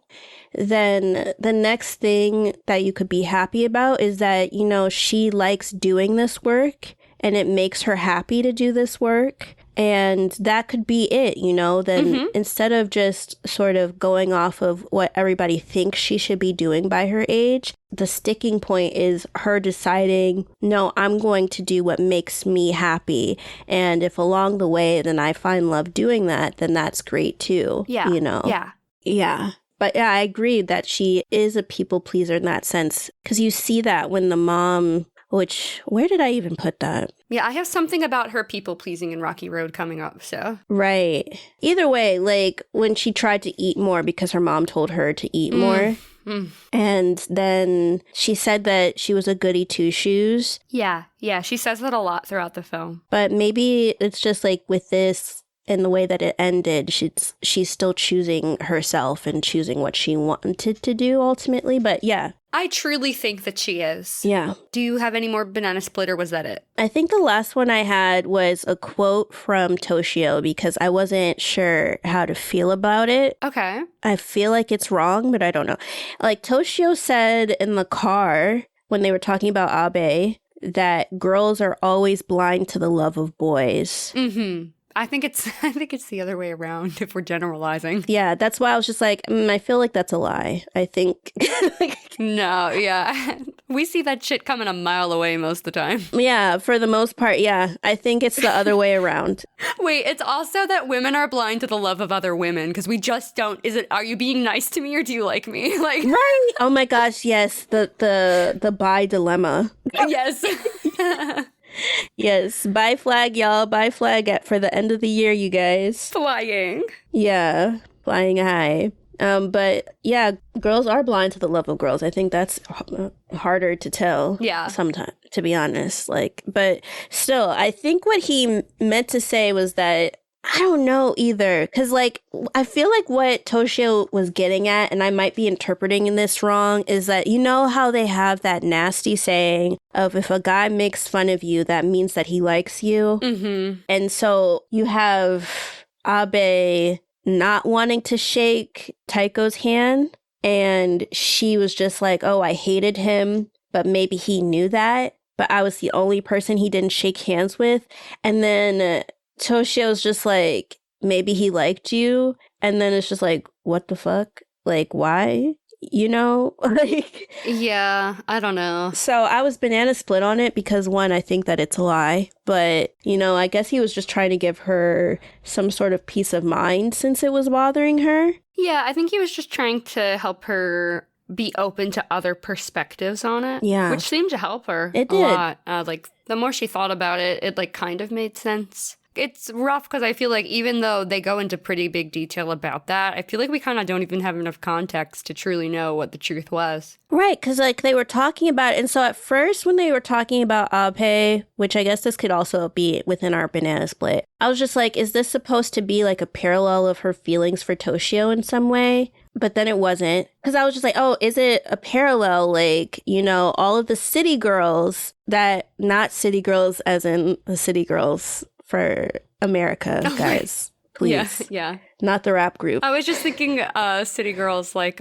then the next thing that you could be happy about is that, she likes doing this work and it makes her happy to do this work. And that could be it, then instead of just sort of going off of what everybody thinks she should be doing by her age, the sticking point is her deciding, no, I'm going to do what makes me happy. And if along the way, then I find love doing that, then that's great too. Yeah. Yeah. Yeah. But yeah, I agree that she is a people pleaser in that sense. Because you see that when the mom... where did I even put that? Yeah, I have something about her people pleasing in Rocky Road coming up, so. Right. Either way, like when she tried to eat more because her mom told her to eat more. And then she said that she was a goody two shoes. Yeah, she says that a lot throughout the film. But maybe it's just like with this and the way that it ended, she's still choosing herself and choosing what she wanted to do ultimately. But yeah. I truly think that she is. Yeah. Do you have any more banana split, or was that it? I think the last one I had was a quote from Toshio because I wasn't sure how to feel about it. Okay. I feel like it's wrong, but I don't know. Like Toshio said in the car when they were talking about Abe that girls are always blind to the love of boys. Mm-hmm. I think it's the other way around if we're generalizing. Yeah, that's why I was just like, I feel like that's a lie. I think. No, yeah. We see that shit coming a mile away most of the time. Yeah, for the most part, yeah. I think it's the other way around. Wait, it's also that women are blind to the love of other women because we just don't. Are you being nice to me or do you like me? Like, right? Oh my gosh, yes. The bi dilemma. Yes. Yes, bi flag, y'all. Bi flag for the end of the year, you guys. Flying. Yeah, flying high. But yeah, girls are blind to the love of girls. I think that's harder to tell. Yeah. Sometimes, to be honest. But still, I think what he meant to say was that I don't know either. Because, I feel like what Toshio was getting at, and I might be interpreting this wrong, is that you know how they have that nasty saying of if a guy makes fun of you, that means that he likes you. Mm-hmm. And so you have Abe not wanting to shake Taiko's hand. And she was just like, oh, I hated him, but maybe he knew that. But I was the only person he didn't shake hands with. And then Toshio's just like, maybe he liked you. And then it's just like, what the fuck? Like, why? You know? Yeah, I don't know. So I was banana split on it because, one, I think that it's a lie. But, I guess he was just trying to give her some sort of peace of mind since it was bothering her. Yeah, I think he was just trying to help her be open to other perspectives on it. Yeah. Which seemed to help her It a did. lot. The more she thought about it, it kind of made sense. It's rough because I feel like even though they go into pretty big detail about that, I feel like we kind of don't even have enough context to truly know what the truth was. Right, because they were talking about it. And so at first when they were talking about Abe, which I guess this could also be within our banana split, I was just like, is this supposed to be like a parallel of her feelings for Toshio in some way? But then it wasn't. Because I was just like, oh, is it a parallel? All of the city girls not city girls as in the city girls for America, guys. Please. Yeah. Not the rap group. I was just thinking city girls they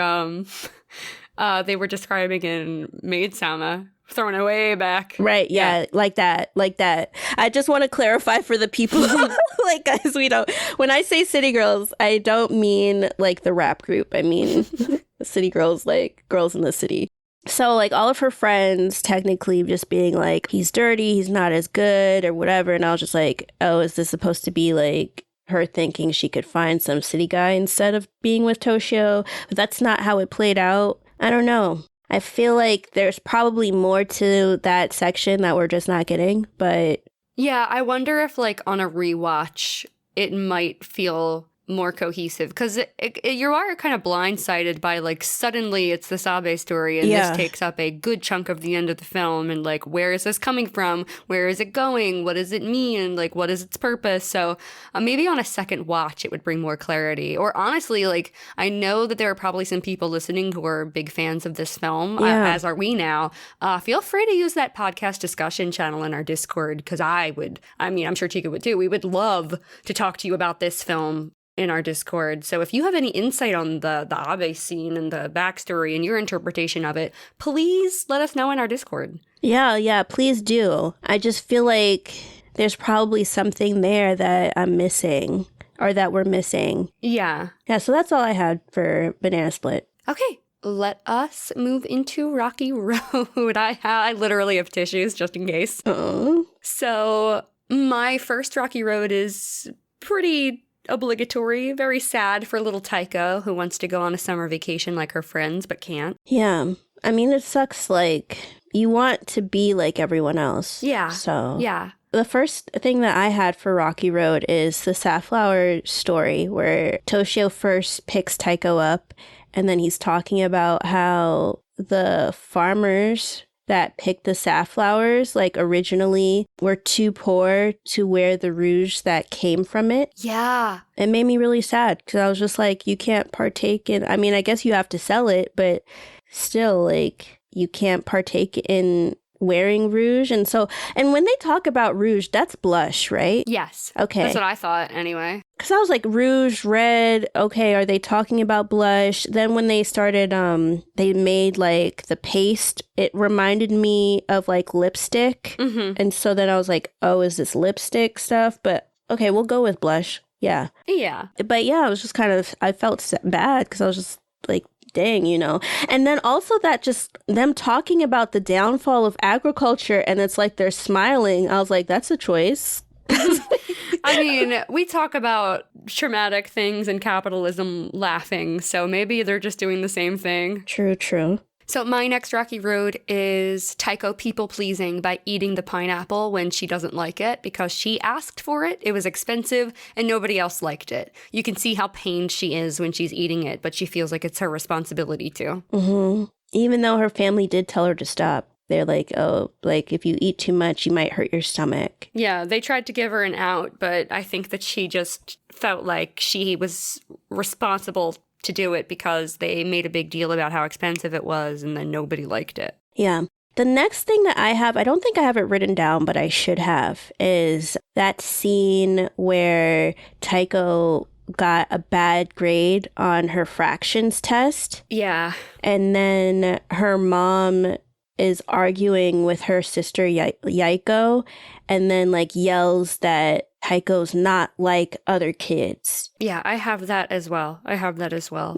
were describing in Maid Sama, throwing it way back. Right, yeah, like that. I just want to clarify for the people, guys, when I say city girls, I don't mean the rap group. I mean city girls, girls in the city. So, all of her friends technically just being like, he's dirty, he's not as good, or whatever. And I was just like, oh, is this supposed to be, her thinking she could find some city guy instead of being with Toshio? But that's not how it played out. I don't know. I feel like there's probably more to that section that we're just not getting, but... Yeah, I wonder if, on a rewatch, it might feel more cohesive because you are kind of blindsided by suddenly it's the Abe story and this takes up a good chunk of the end of the film and where is this coming from, where is it going, what does it mean, what is its purpose? So maybe on a second watch it would bring more clarity. Or honestly, I know that there are probably some people listening who are big fans of this film, as are we now. Feel free to use that podcast discussion channel in our Discord because I'm sure Chika would too. We would love to talk to you about this film in our Discord. So if you have any insight on the Abe scene and the backstory and your interpretation of it, please let us know in our Discord. Yeah, please do. I just feel like there's probably something there that I'm missing or that we're missing. Yeah. Yeah, so that's all I had for Banana Split. Okay, let us move into Rocky Road. I literally have tissues just in case. So my first Rocky Road is pretty obligatory, very sad for little Taiko who wants to go on a summer vacation like her friends but can't. Yeah. I mean, it sucks. You want to be like everyone else. Yeah. So. Yeah. The first thing that I had for Rocky Road is the safflower story where Toshio first picks Taiko up and then he's talking about how the farmers that picked the safflowers, originally were too poor to wear the rouge that came from it. Yeah. It made me really sad because I was just like, you can't partake in, I guess you have to sell it, but still, you can't partake in wearing rouge. And when they talk about rouge, that's blush, right? Yes. Okay. That's what I thought anyway. Because I was like, rouge, red, okay, are they talking about blush? Then when they started, they made like the paste, it reminded me of like lipstick. And so then I was like, oh, is this lipstick stuff? But okay, we'll go with blush. Yeah. Yeah. But yeah, I was just kind of, I felt bad because I was just like, dang, And then also that just them talking about the downfall of agriculture and it's like they're smiling. I was like, that's a choice. I mean, we talk about traumatic things and capitalism laughing, so maybe they're just doing the same thing. True. So my next rocky road is Taiko people-pleasing by eating the pineapple when she doesn't like it because she asked for it, it was expensive, and nobody else liked it. You can see how pained she is when she's eating it, but she feels like it's her responsibility to. Even though her family did tell her to stop. They're like, oh, like if you eat too much, you might hurt your stomach. Yeah, they tried to give her an out, but I think that she just felt like she was responsible to do it because they made a big deal about how expensive it was and then nobody liked it. Yeah. The next thing that I have, I don't think I have it written down, but I should have, is that scene where Taiko got a bad grade on her fractions test. Yeah. And then her mom is arguing with her sister Yaiko and then like yells that Taiko's not like other kids. Yeah, I have that as well.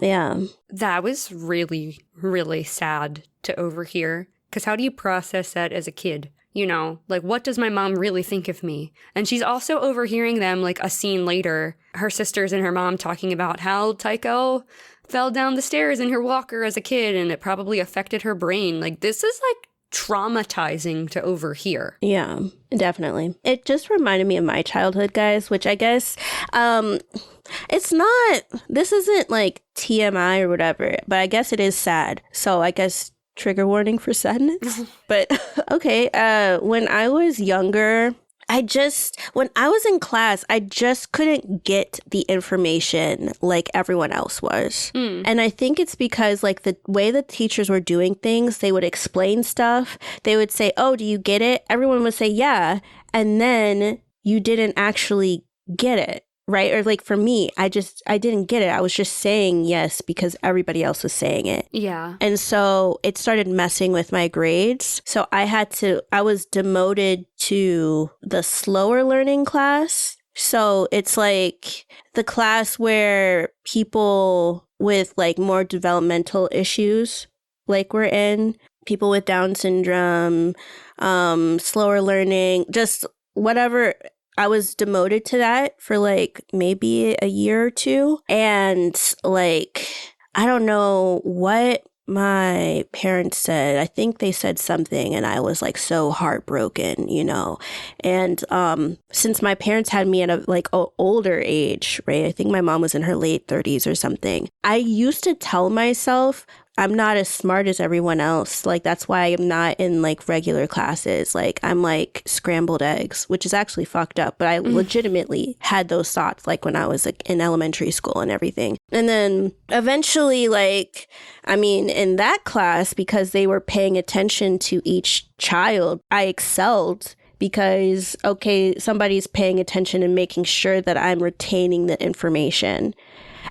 Yeah. That was really, really sad to overhear. Because how do you process that as a kid? Like, what does my mom really think of me? And she's also overhearing them, like, a scene later, her sisters and her mom talking about how Taiko fell down the stairs in her walker as a kid and it probably affected her brain. Like, this is, like, traumatizing to overhear. Yeah, definitely. It just reminded me of my childhood, guys, which I guess this isn't like TMI or whatever, but I guess it is sad. So I guess trigger warning for sadness. But okay, when I was younger, when I was in class, I just couldn't get the information like everyone else was. And I think it's because like the way the teachers were doing things, they would explain stuff. They would say, oh, do you get it? Everyone would say, yeah. And then you didn't actually get it. Right? Or like for me, I didn't get it. I was just saying yes because everybody else was saying it. Yeah. And so it started messing with my grades. So I was demoted to the slower learning class. So it's like the class where people with like more developmental issues like we're in, people with Down syndrome, slower learning, just whatever. I was demoted to that for like maybe a year or two. And like, I don't know what my parents said. I think they said something and I was like so heartbroken, And since my parents had me at a like older age, right? I think my mom was in her late 30s or something. I used to tell myself, I'm not as smart as everyone else. Like, that's why I'm not in like regular classes. Like, I'm like scrambled eggs, which is actually fucked up. But I legitimately had those thoughts like when I was like in elementary school and everything. And then eventually, like, I mean, in that class, because they were paying attention to each child, I excelled. Because, okay, somebody's paying attention and making sure that I'm retaining the information.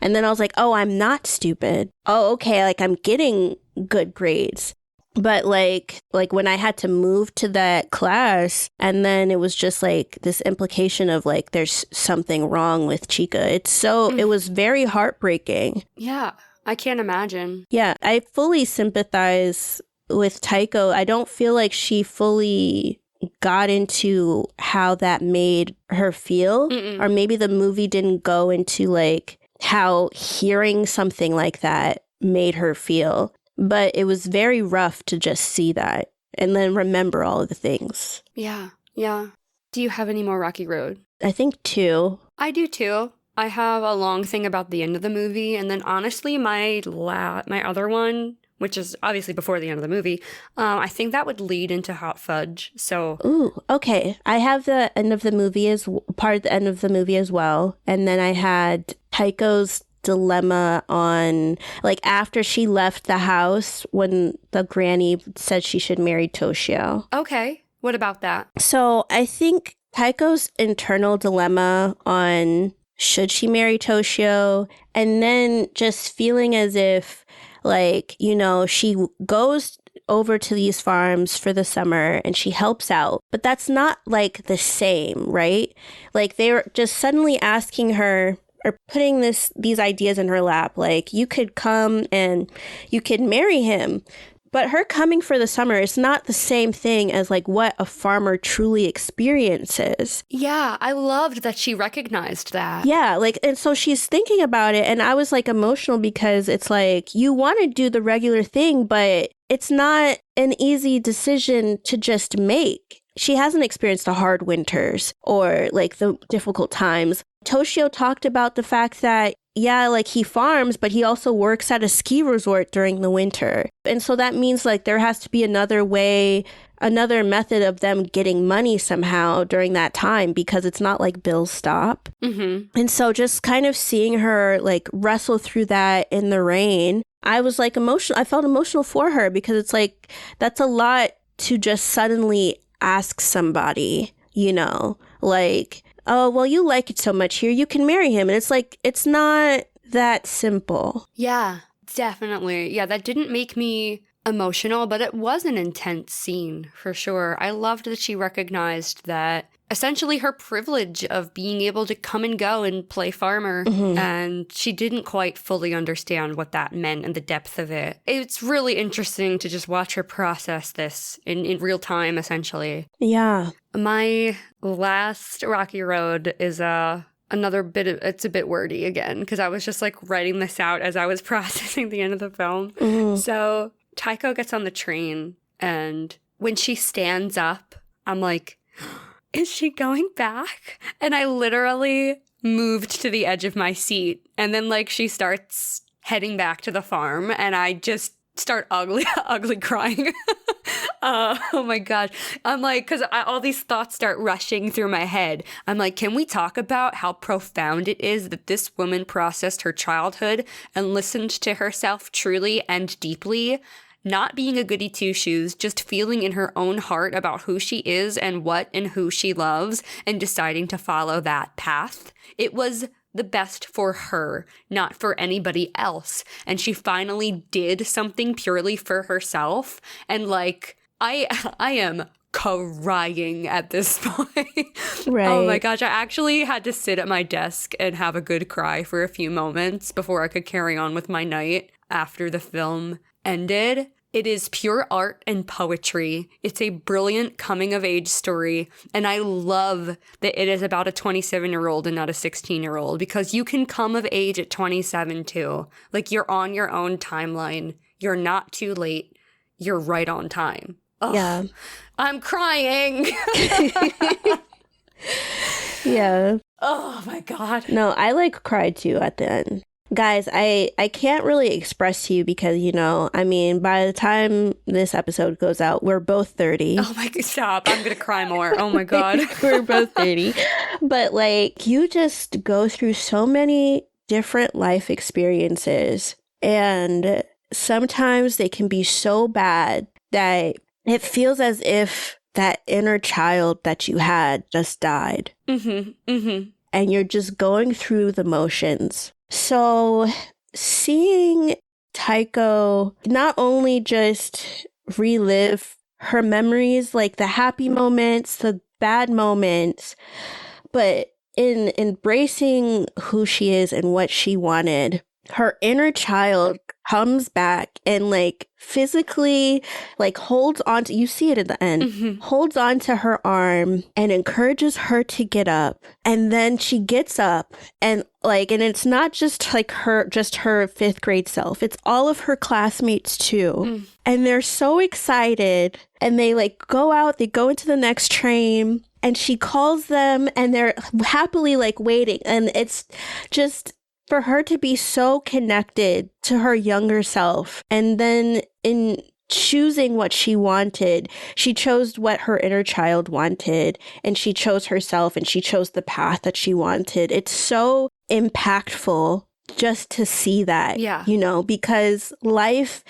And then I was like, oh, I'm not stupid. Oh, okay, like I'm getting good grades. But like when I had to move to that class and then it was just like this implication of like there's something wrong with Chika. It was very heartbreaking. Yeah, I can't imagine. Yeah, I fully sympathize with Taiko. I don't feel like she fully got into how that made her feel. Or maybe the movie didn't go into like how hearing something like that made her feel. But it was very rough to just see that and then remember all of the things. Yeah. Do you have any more rocky road? I think 2. I do too. I have a long thing about the end of the movie, and then honestly, my other one, which is obviously before the end of the movie, I think that would lead into Hot Fudge. So, ooh, okay. I have the end of the movie as part of the end of the movie as well, and then I had Taiko's dilemma on, like, after she left the house when the granny said she should marry Toshio. Okay. What about that? So I think Taiko's internal dilemma on should she marry Toshio, and then just feeling as if, like, you know, she goes over to these farms for the summer and she helps out, but that's not like the same, right? Like, they were just suddenly asking her or putting these ideas in her lap, like, you could come and you could marry him. But her coming for the summer is not the same thing as, like, what a farmer truly experiences. Yeah, I loved that she recognized that. Yeah, like, and so she's thinking about it, and I was, like, emotional because it's like, you want to do the regular thing, but it's not an easy decision to just make. She hasn't experienced the hard winters or, like, the difficult times. Toshio talked about the fact that, yeah, like, he farms, but he also works at a ski resort during the winter. And so that means, like, there has to be another way, another method of them getting money somehow during that time, because it's not like bills stop. Mm-hmm. And so just kind of seeing her, like, wrestle through that in the rain, I was, like, emotional. I felt emotional for her because it's like, that's a lot to just suddenly ask somebody, you know, like, oh, well, you like it so much here, you can marry him. And it's like, it's not that simple. Yeah, definitely. Yeah, that didn't make me emotional, but it was an intense scene for sure. I loved that she recognized that essentially her privilege of being able to come and go and play farmer, and she didn't quite fully understand what that meant and the depth of it. It's really interesting to just watch her process this in real time, essentially. Yeah. My last Rocky Road is another bit of, it's a bit wordy again, because I was just like writing this out as I was processing the end of the film. So Taiko gets on the train, and when she stands up, I'm like, is she going back? And I literally moved to the edge of my seat, and then, like, she starts heading back to the farm, and I just start ugly crying. Oh my God. I'm like, because all these thoughts start rushing through my head. I'm like, can we talk about how profound it is that this woman processed her childhood and listened to herself truly and deeply? Not being a goody two-shoes, just feeling in her own heart about who she is and what and who she loves, and deciding to follow that path. It was the best for her, not for anybody else. And she finally did something purely for herself. And, like, I am crying at this point. Right. Oh my gosh, I actually had to sit at my desk and have a good cry for a few moments before I could carry on with my night after the film ended. It is pure art and poetry. It's a brilliant coming-of-age story, and I love that it is about a 27-year-old and not a 16-year-old, because you can come of age at 27 too. Like, you're on your own timeline. You're not too late. You're right on time. Ugh, Yeah. I'm crying. Yeah. Oh my God. No, I, like, cried too at the end. Guys, I can't really express to you because, you know, I mean, by the time this episode goes out, we're both 30. Oh my God, stop. I'm going to cry more. Oh my God. We're both 30. But, like, you just go through so many different life experiences, and sometimes they can be so bad that it feels as if that inner child that you had just died. And you're just going through the motions. So seeing Taiko not only just relive her memories, like the happy moments, the bad moments, but in embracing who she is and what she wanted, her inner child comes back and, like, physically, like, holds on to, you see it at the end, holds on to her arm and encourages her to get up. And then she gets up and, like, and it's not just like her 5th grade self. It's all of her classmates too. And they're so excited, and they, like, go out, they go into the next train, and she calls them, and they're happily, like, waiting. And it's just, for her to be so connected to her younger self, and then in choosing what she wanted, she chose what her inner child wanted, and she chose herself, and she chose the path that she wanted. It's so impactful just to see that, Yeah. you know, because life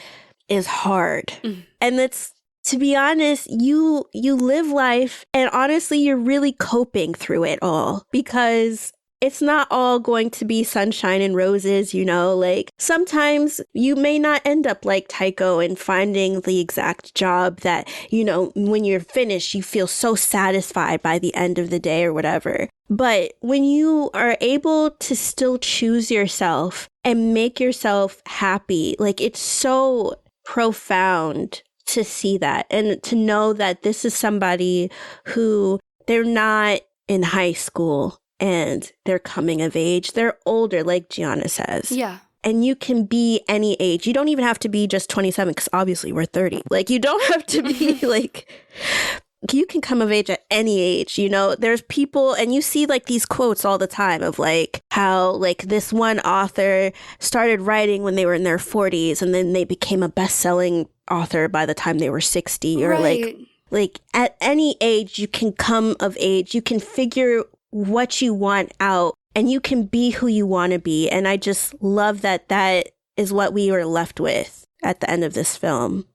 is hard. And it's, to be honest, you live life and honestly, you're really coping through it all because it's not all going to be sunshine and roses, you know, like sometimes you may not end up like Taiko and finding the exact job that, you know, when you're finished, you feel so satisfied by the end of the day or whatever. But when you are able to still choose yourself and make yourself happy, like it's so profound to see that and to know that this is somebody who they're not in high school and they're coming of age. They're older, like Gianna says. Yeah. And you can be any age. You don't even have to be just 27 because obviously we're 30. Like you don't have to be like, you can come of age at any age, you know. There's people and you see like these quotes all the time of like how like this one author started writing when they were in their 40s and then they became a best-selling author by the time they were 60 or like at any age you can come of age. You can figure what you want out and you can be who you want to be. And I just love that that is what we were left with at the end of this film.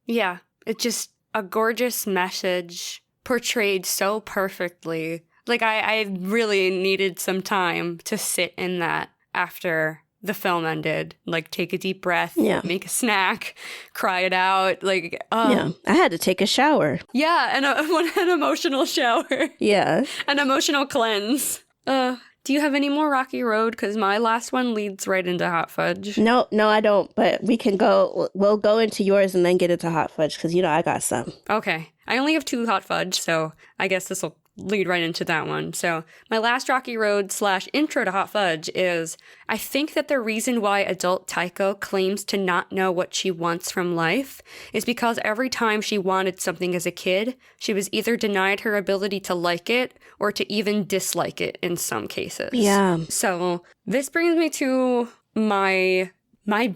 Yeah. It's just a gorgeous message portrayed so perfectly. Like I really needed some time to sit in that after the film ended. Like take a deep breath, make a snack, cry it out. Like, yeah, I had to take a shower. Yeah, and an emotional shower. Yeah. An emotional cleanse. Do you have any more Rocky Road? Because my last one leads right into Hot Fudge. No, I don't. But we can go, we'll go into yours and then get into Hot Fudge because, you know, I got some. Okay. I only have 2 Hot Fudge, so I guess this will lead right into that one. So my last Rocky Road / intro to Hot Fudge is, I think that the reason why adult Taiko claims to not know what she wants from life is because every time she wanted something as a kid, she was either denied her ability to like it or to even dislike it in some cases. Yeah. So this brings me to my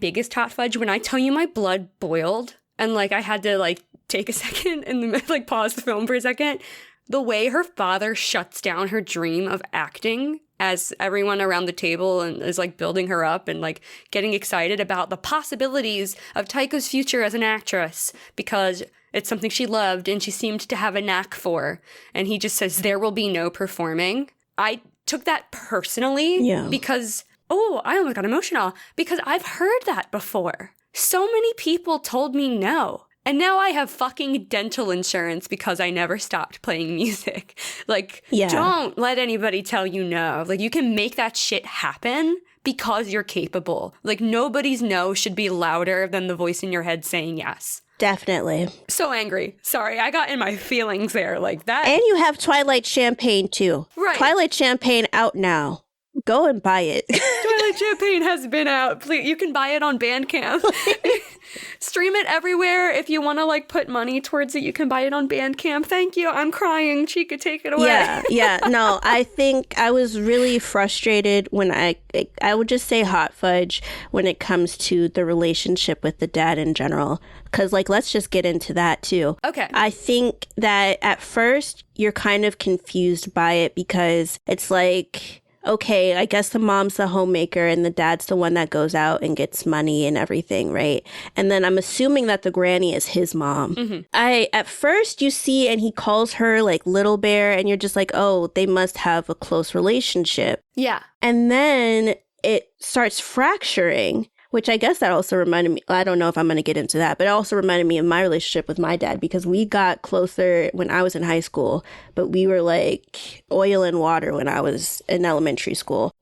biggest Hot Fudge. When I tell you my blood boiled and like I had to like take a second and like pause the film for a second, the way her father shuts down her dream of acting as everyone around the table and is like building her up and like getting excited about the possibilities of Taiko's future as an actress because it's something she loved and she seemed to have a knack for. And he just says, there will be no performing. I took that personally because, I almost got emotional because I've heard that before. So many people told me no. And now I have fucking dental insurance because I never stopped playing music. Like, don't let anybody tell you no. Like, you can make that shit happen because you're capable. Like, nobody's no should be louder than the voice in your head saying yes. Definitely. So angry. Sorry, I got in my feelings there like that. And you have Twilight Champagne, too. Right. Twilight Champagne out now. Go and buy it. Twilight Champagne has been out. Please, you can buy it on Bandcamp. Stream it everywhere. If you want to like put money towards it, you can buy it on Bandcamp. Thank you. I'm crying. Chika, take it away. Yeah. No, I think I was really frustrated when I would just say Hot Fudge when it comes to the relationship with the dad in general. Because like, let's just get into that too. Okay. I think that at first you're kind of confused by it because it's like, okay, I guess the mom's the homemaker and the dad's the one that goes out and gets money and everything, right? And then I'm assuming that the granny is his mom. At first you see and he calls her like Little Bear and you're just like, oh, they must have a close relationship. Yeah. And then it starts fracturing, which I guess that also reminded me, I don't know if I'm going to get into that, but it also reminded me of my relationship with my dad because we got closer when I was in high school, but we were like oil and water when I was in elementary school.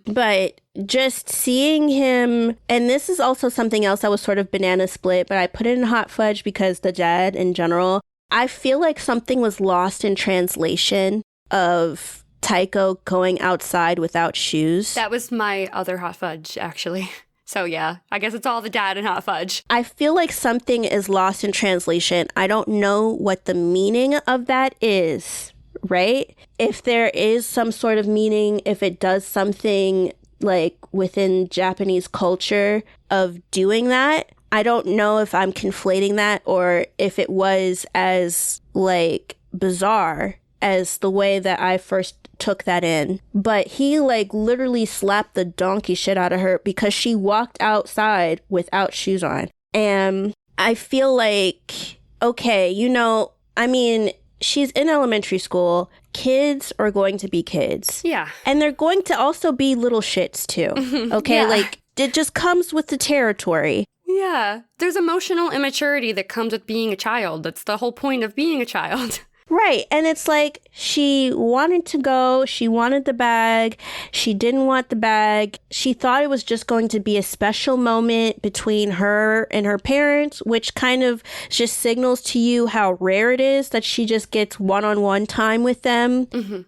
But just seeing him, and this is also something else that was sort of banana split, but I put it in Hot Fudge because the dad in general, I feel like something was lost in translation of Taiko going outside without shoes. That was my other Hot Fudge, actually. So yeah, I guess it's all the dad and Hot Fudge. I feel like something is lost in translation. I don't know what the meaning of that is, right? If there is some sort of meaning, if it does something like within Japanese culture of doing that, I don't know if I'm conflating that or if it was as like bizarre as the way that I first took that in. But he like literally slapped the donkey shit out of her because she walked outside without shoes on. And I feel like, okay, you know, I mean, she's in elementary school. Kids are going to be kids. Yeah. And they're going to also be little shits too. Okay, Yeah. like it just comes with the territory. Yeah. There's emotional immaturity that comes with being a child. That's the whole point of being a child. Right. And it's like she wanted to go. She wanted the bag. She didn't want the bag. She thought it was just going to be a special moment between her and her parents, which kind of just signals to you how rare it is that she just gets one-on-one time with them.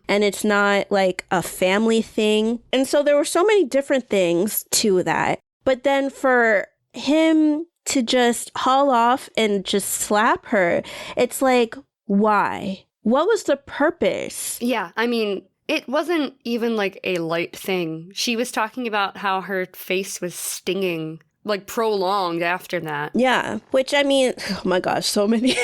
And it's not like a family thing. And so there were so many different things to that. But then for him to just haul off and just slap her, it's like, why? What was the purpose? Yeah, I mean, it wasn't even like a light thing. She was talking about how her face was stinging, like prolonged after that. Yeah, which I mean, oh my gosh, so many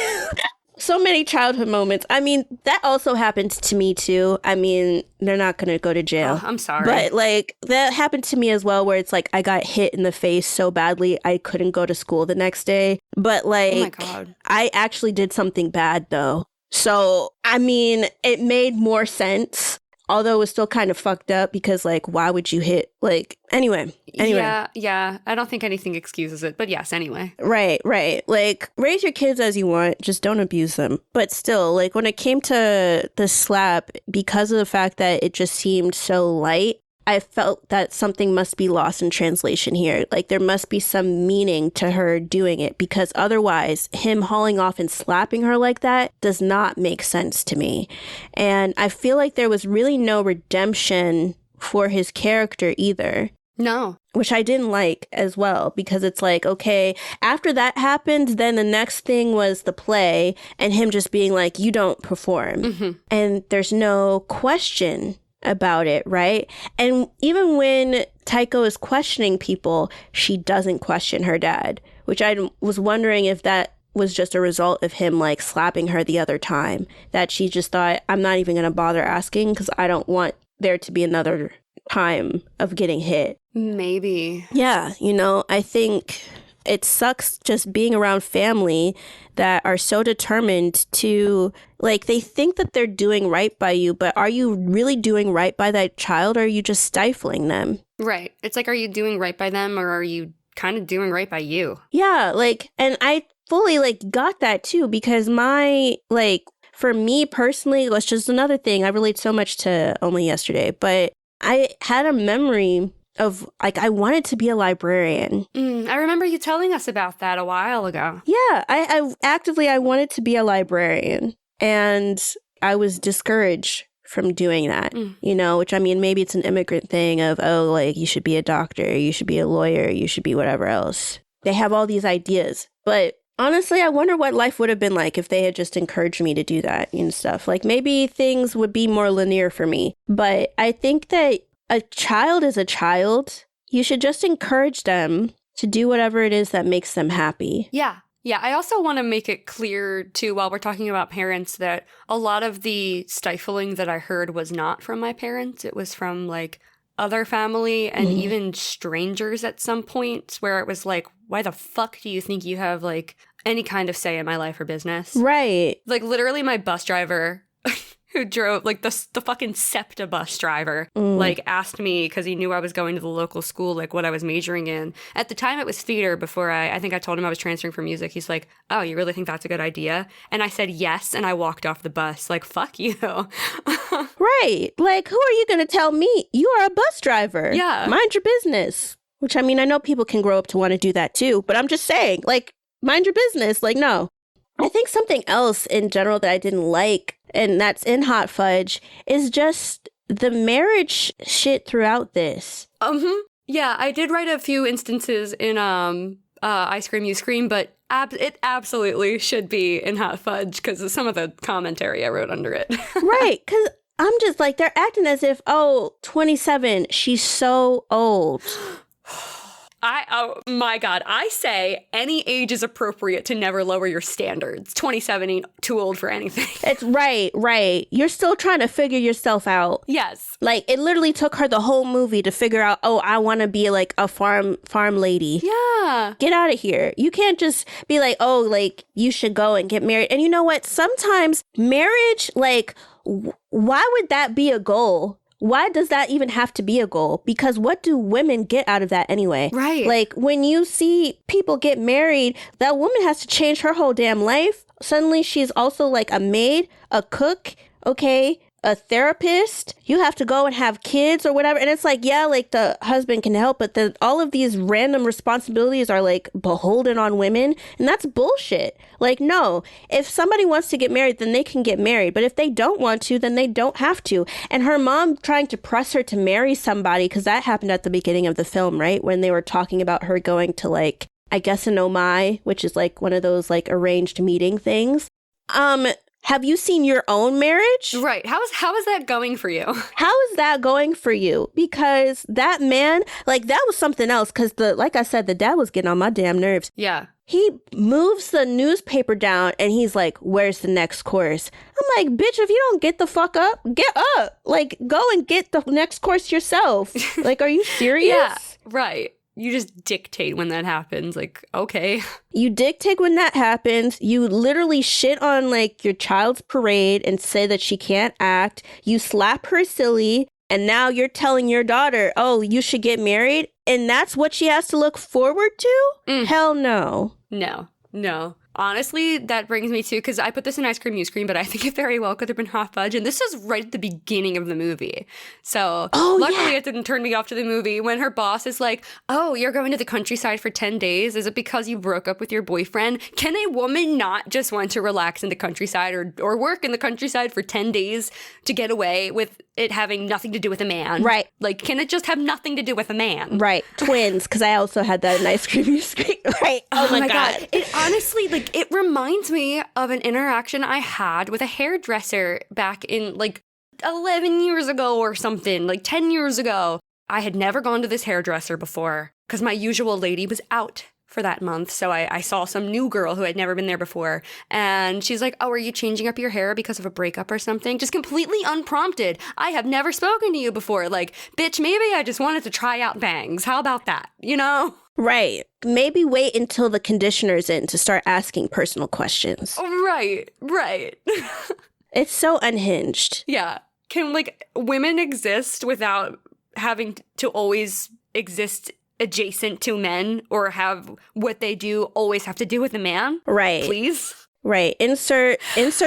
so many childhood moments. I mean, that also happened to me too. I mean, they're not going to go to jail. Oh, I'm sorry. But like that happened to me as well, where it's like I got hit in the face so badly I couldn't go to school the next day. But like, oh my God. I actually did something bad though. So, I mean, it made more sense. Although it was still kind of fucked up because, like, why would you hit? Like, anyway. Yeah. I don't think anything excuses it. But yes, anyway. Right. Like, raise your kids as you want. Just don't abuse them. But still, like, when it came to the slap, because of the fact that it just seemed so light, I felt that something must be lost in translation here. Like, there must be some meaning to her doing it, because otherwise, him hauling off and slapping her like that does not make sense to me. And I feel like there was really no redemption for his character either. No. Which I didn't like as well, because it's like, okay, after that happened, then the next thing was the play and him just being like, you don't perform. And there's no question about it, right? And even when Taiko is questioning people, she doesn't question her dad, which I was wondering if that was just a result of him like slapping her the other time, that she just thought, I'm not even going to bother asking because I don't want there to be another time of getting hit. Maybe. Yeah, you know, I think it sucks just being around family that are so determined to, like, they think that they're doing right by you, but are you really doing right by that child, or are you just stifling them? Right. It's like, are you doing right by them, or are you kind of doing right by you? Yeah, like, and I fully, like, got that too, because my, like, for me personally, it was just another thing. I relate so much to Only Yesterday, but I had a memory of, like, I wanted to be a librarian. I remember you telling us about that a while ago. Yeah, I wanted to be a librarian, and I was discouraged from doing that, you know, which, I mean, maybe it's an immigrant thing of, oh, like, you should be a doctor, you should be a lawyer, you should be whatever else. They have all these ideas, but honestly, I wonder what life would have been like if they had just encouraged me to do that and stuff. Like, maybe things would be more linear for me, but I think that a child is a child. You should just encourage them to do whatever it is that makes them happy. Yeah. I also want to make it clear, too, while we're talking about parents, that a lot of the stifling that I heard was not from my parents. It was from, like, other family and even strangers at some points, where it was like, why the fuck do you think you have, like, any kind of say in my life or business? Right. Like, literally my bus driver who drove, like, the fucking SEPTA bus driver, like, asked me, because he knew I was going to the local school, like, what I was majoring in. At the time, it was theater. Before I think I told him I was transferring for music. He's like, oh, you really think that's a good idea? And I said yes, and I walked off the bus. Like, fuck you. Right. Like, who are you going to tell me? You are a bus driver. Yeah. Mind your business. Which, I mean, I know people can grow up to want to do that too, but I'm just saying, like, mind your business. Like, no. I think something else in general that I didn't like, and that's in Hot Fudge, is just the marriage shit throughout this. Yeah, I did write a few instances in I Scream, You Scream, but it absolutely should be in Hot Fudge because of some of the commentary I wrote under it. Right, because I'm just like, they're acting as if, oh, 27, she's so old. Oh my God, I say any age is appropriate to never lower your standards. 27 ain't too old for anything. It's right. You're still trying to figure yourself out. Yes. Like, it literally took her the whole movie to figure out, oh, I want to be like a farm lady. Yeah. Get out of here. You can't just be like, oh, like, you should go and get married. And you know what? Sometimes marriage, like, why would that be a goal? Why does that even have to be a goal? Because what do women get out of that anyway? Right. Like, when you see people get married, that woman has to change her whole damn life. Suddenly she's also like a maid, a cook, okay, a therapist. You have to go and have kids or whatever. And it's like, yeah, like the husband can help, but then all of these random responsibilities are like beholden on women. And that's bullshit. Like, no, if somebody wants to get married, then they can get married. But if they don't want to, then they don't have to. And her mom trying to press her to marry somebody, because that happened at the beginning of the film, right? When they were talking about her going to like, I guess an omai, which is like one of those like arranged meeting things. Have you seen Your Own Marriage? Right. How is that going for you? How is that going for you? Because that man, like, that was something else. Because like I said, the dad was getting on my damn nerves. Yeah. He moves the newspaper down and he's like, where's the next course? I'm like, bitch, if you don't get the fuck up, get up. Like, go and get the next course yourself. Like, are you serious? Yeah. Right. You just dictate when that happens. Like, okay. You dictate when that happens. You literally shit on like your child's parade and say that she can't act. You slap her silly. And now you're telling your daughter, oh, you should get married. And that's what she has to look forward to? Hell no. No. Honestly, that brings me to, because I put this in Ice Cream, You Scream, but I think it very well could have been Hot Fudge. And this is right at the beginning of the movie. So luckily it didn't turn me off to the movie. When her boss is like, oh, you're going to the countryside for 10 days. Is it because you broke up with your boyfriend? Can a woman not just want to relax in the countryside or work in the countryside for 10 days to get away with it having nothing to do with a man? Right. Like, can it just have nothing to do with a man? Right. Twins, because I also had that in Ice Cream, You Scream. Right. Oh my God. It honestly, like, it reminds me of an interaction I had with a hairdresser back in like 11 years ago or something, like 10 years ago. I had never gone to this hairdresser before because my usual lady was out for that month. So I saw some new girl who had never been there before. And she's like, oh, are you changing up your hair because of a breakup or something? Just completely unprompted. I have never spoken to you before. Like, bitch, maybe I just wanted to try out bangs. How about that? You know? Right. Maybe wait until the conditioner's in to start asking personal questions. Right. It's so unhinged. Yeah. Can, like, women exist without having to always exist adjacent to men or have what they do always have to do with a man? Right. Please? Right. Insert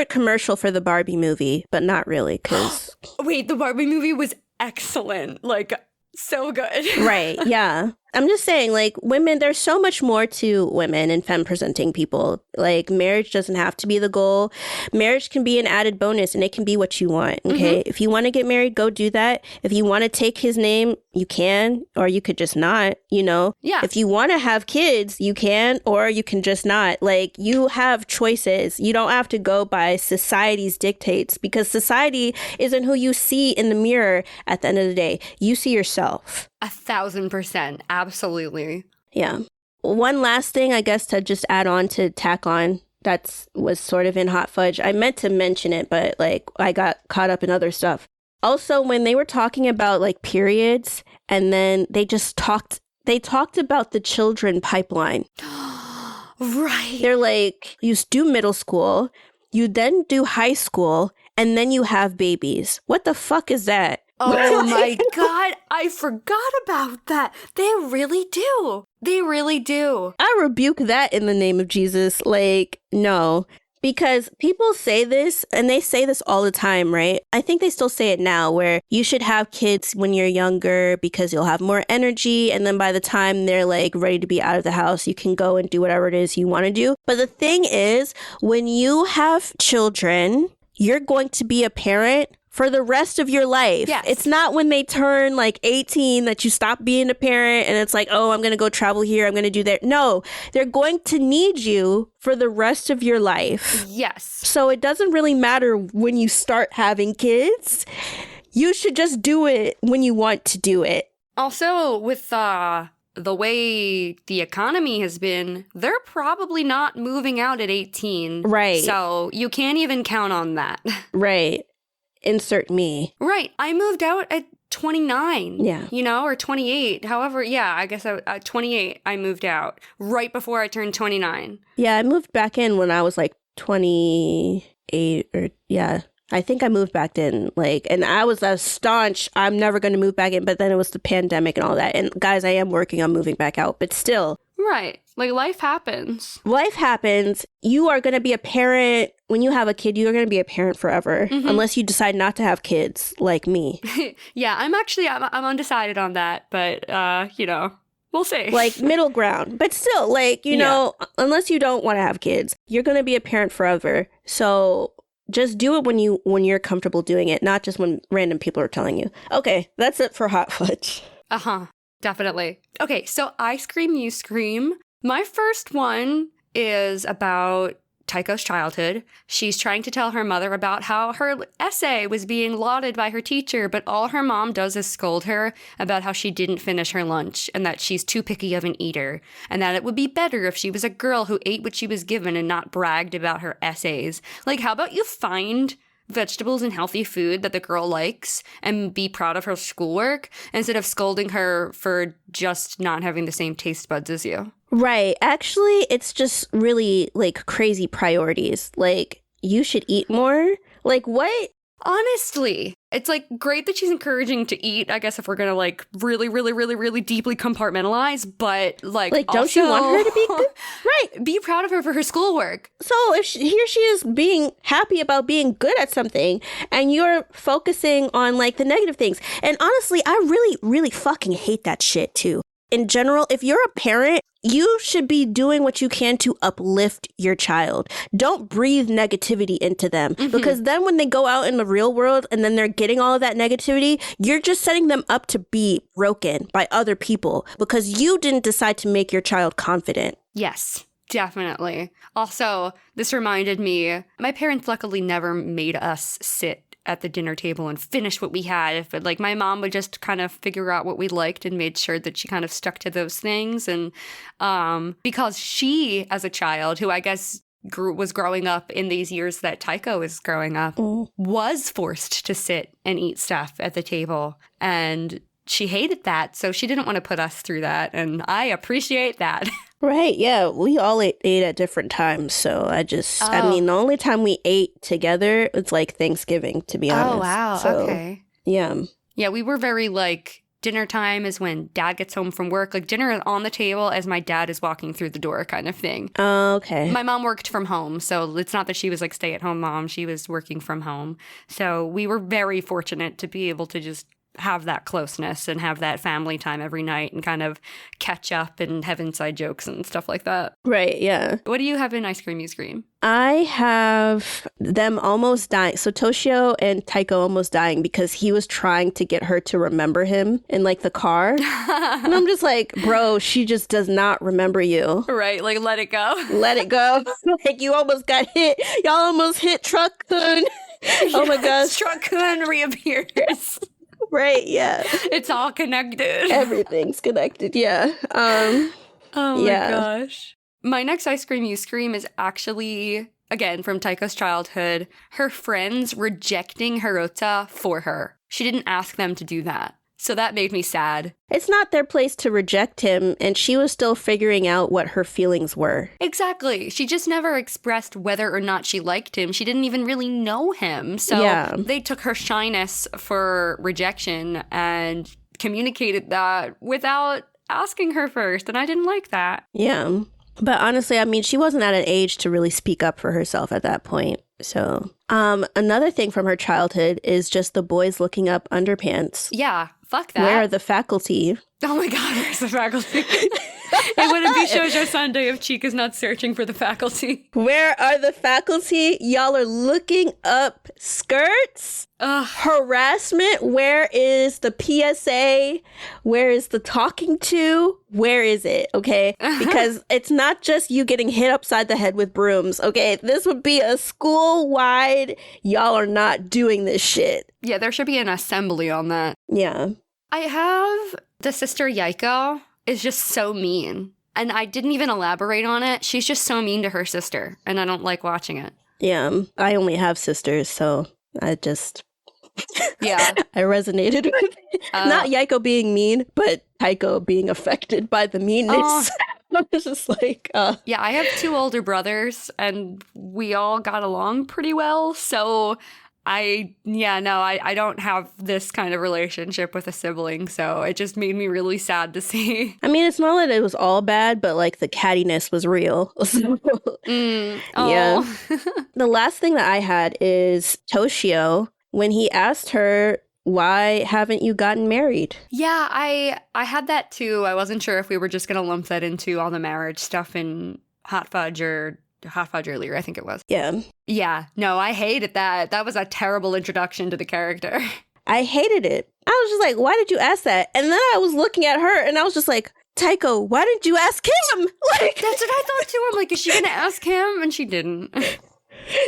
commercial for the Barbie movie, but not really, because... Wait, the Barbie movie was excellent. Like, so good. Right. Yeah. I'm just saying, like, women, there's so much more to women and femme-presenting people. Like, marriage doesn't have to be the goal. Marriage can be an added bonus, and it can be what you want, okay? If you want to get married, go do that. If you want to take his name, you can, or you could just not, you know? Yeah. If you want to have kids, you can, or you can just not. Like, you have choices. You don't have to go by society's dictates, because society isn't who you see in the mirror at the end of the day. You see yourself. 1,000%. Absolutely. Yeah. One last thing, I guess, to just add on to tack on that was sort of in Hot Fudge. I meant to mention it, but like I got caught up in other stuff. Also, when they were talking about like periods and then they talked about the children pipeline. Right. They're like, you do middle school, you then do high school, and then you have babies. What the fuck is that? Oh my God, I forgot about that. They really do. They really do. I rebuke that in the name of Jesus. Like, no. Because people say this, and they say this all the time, right? I think they still say it now, where you should have kids when you're younger because you'll have more energy. And then by the time they're like ready to be out of the house, you can go and do whatever it is you want to do. But the thing is, when you have children, you're going to be a parent for the rest of your life. Yes. It's not when they turn like 18 that you stop being a parent and it's like, oh, I'm going to go travel here, I'm going to do that. No, they're going to need you for the rest of your life. Yes. So it doesn't really matter when you start having kids. You should just do it when you want to do it. Also, with the way the economy has been, they're probably not moving out at 18. Right. So you can't even count on that. Right. Insert me. Right. I moved out at 29. Yeah. You know, or 28. However, yeah, I guess at 28, I moved out right before I turned 29. Yeah, I moved back in when I was like 28 or, yeah. I think I moved back in, like, and I was a staunch, I'm never going to move back in, but then it was the pandemic and all that. And guys, I am working on moving back out, but still. Right. Like, life happens. Life happens. You are going to be a parent. When you have a kid, you are going to be a parent forever, unless you decide not to have kids, like me. Yeah, I'm undecided on that, but, you know, we'll see. Like, middle ground. But still, like, you know, unless you don't want to have kids, you're going to be a parent forever. So just do it when you're comfortable doing it, not just when random people are telling you. Okay, that's it for Hot Fudge. Definitely. Okay, so I Scream, You Scream. My first one is about Taiko's childhood. She's trying to tell her mother about how her essay was being lauded by her teacher, but all her mom does is scold her about how she didn't finish her lunch and that she's too picky of an eater, and that it would be better if she was a girl who ate what she was given and not bragged about her essays. Like, how about you find vegetables and healthy food that the girl likes and be proud of her schoolwork instead of scolding her for just not having the same taste buds as you? Right. Actually, it's just really, like, crazy priorities. Like, you should eat more. Like, what? Honestly, it's, like, great that she's encouraging to eat, I guess, if we're gonna, like, really, really, really, really deeply compartmentalize, but, like don't also, you want her to be good? Right. Be proud of her for her schoolwork. So if here she is being happy about being good at something, and you're focusing on, like, the negative things. And honestly, I really, really fucking hate that shit, too. In general, if you're a parent, you should be doing what you can to uplift your child. Don't breathe negativity into them, because then when they go out in the real world and then they're getting all of that negativity, you're just setting them up to be broken by other people because you didn't decide to make your child confident. Yes. Definitely. Also, this reminded me, my parents luckily never made us sit at the dinner table and finish what we had. But, like, my mom would just kind of figure out what we liked and made sure that she kind of stuck to those things. And because she, as a child, who I guess was growing up in these years that Taiko is growing up, was forced to sit and eat stuff at the table. And she hated that, so she didn't want to put us through that. And I appreciate that. Right, yeah. We all ate at different times. So I mean, the only time we ate together, it's like Thanksgiving, to be honest. Oh, wow. So, okay. Yeah. Yeah, we were very, like, dinner time is when dad gets home from work. Like, dinner is on the table as my dad is walking through the door kind of thing. Oh, okay. My mom worked from home, so it's not that she was, like, stay-at-home mom. She was working from home. So we were very fortunate to be able to just have that closeness and have that family time every night and kind of catch up and have inside jokes and stuff like that. Right, yeah. What do you have in Ice Cream, You Scream? I have them almost dying. So Toshio and Taiko almost dying because he was trying to get her to remember him in, like, the car. And I'm just like, bro, she just does not remember you. Right, like, let it go. Let it go. Like, you almost got hit. Y'all almost hit Truck-kun. Oh my gosh. Truck-kun reappears. Right, yeah. It's all connected. Everything's connected, yeah. Oh my gosh. My next Ice Cream, You Scream is actually, again, from Taiko's childhood, her friends rejecting Hirota for her. She didn't ask them to do that. So that made me sad. It's not their place to reject him, and she was still figuring out what her feelings were. Exactly. She just never expressed whether or not she liked him. She didn't even really know him. So they took her shyness for rejection and communicated that without asking her first, and I didn't like that. Yeah. But honestly, I mean, she wasn't at an age to really speak up for herself at that point. So, another thing from her childhood is just the boys looking up underpants. Yeah, fuck that. Where are the faculty? Oh my god, where's the faculty? It wouldn't be Shoujo Sundae if Chika's not searching for the faculty. Where are the faculty? Y'all are looking up skirts? Harassment? Where is the PSA? Where is the talking to? Where is it? Okay? Because it's not just you getting hit upside the head with brooms. Okay? This would be a school-wide, y'all are not doing this shit. Yeah, there should be an assembly on that. Yeah. I have the sister Yaiko. is just so mean. And I didn't even elaborate on it. She's just so mean to her sister, and I don't like watching it. Yeah, I only have sisters, so I just... Yeah. I resonated with it. Not Yaiko being mean, but Taiko being affected by the meanness. I was just like... Yeah, I have 2 older brothers, and we all got along pretty well, so... I don't have this kind of relationship with a sibling, so it just made me really sad to see. I mean, it's not that it was all bad, but like the cattiness was real. Yeah. The last thing that I had is Toshio, when he asked her, why haven't you gotten married? Yeah, I had that too. I wasn't sure if we were just going to lump that into all the marriage stuff in Hot Fudge earlier, I think it was. Yeah. Yeah, no, I hated that. That was a terrible introduction to the character. I hated it. I was just like, why did you ask that? And then I was looking at her and I was just like, Taiko, why didn't you ask him? Like, that's what I thought too. I'm like, is she going to ask him? And she didn't.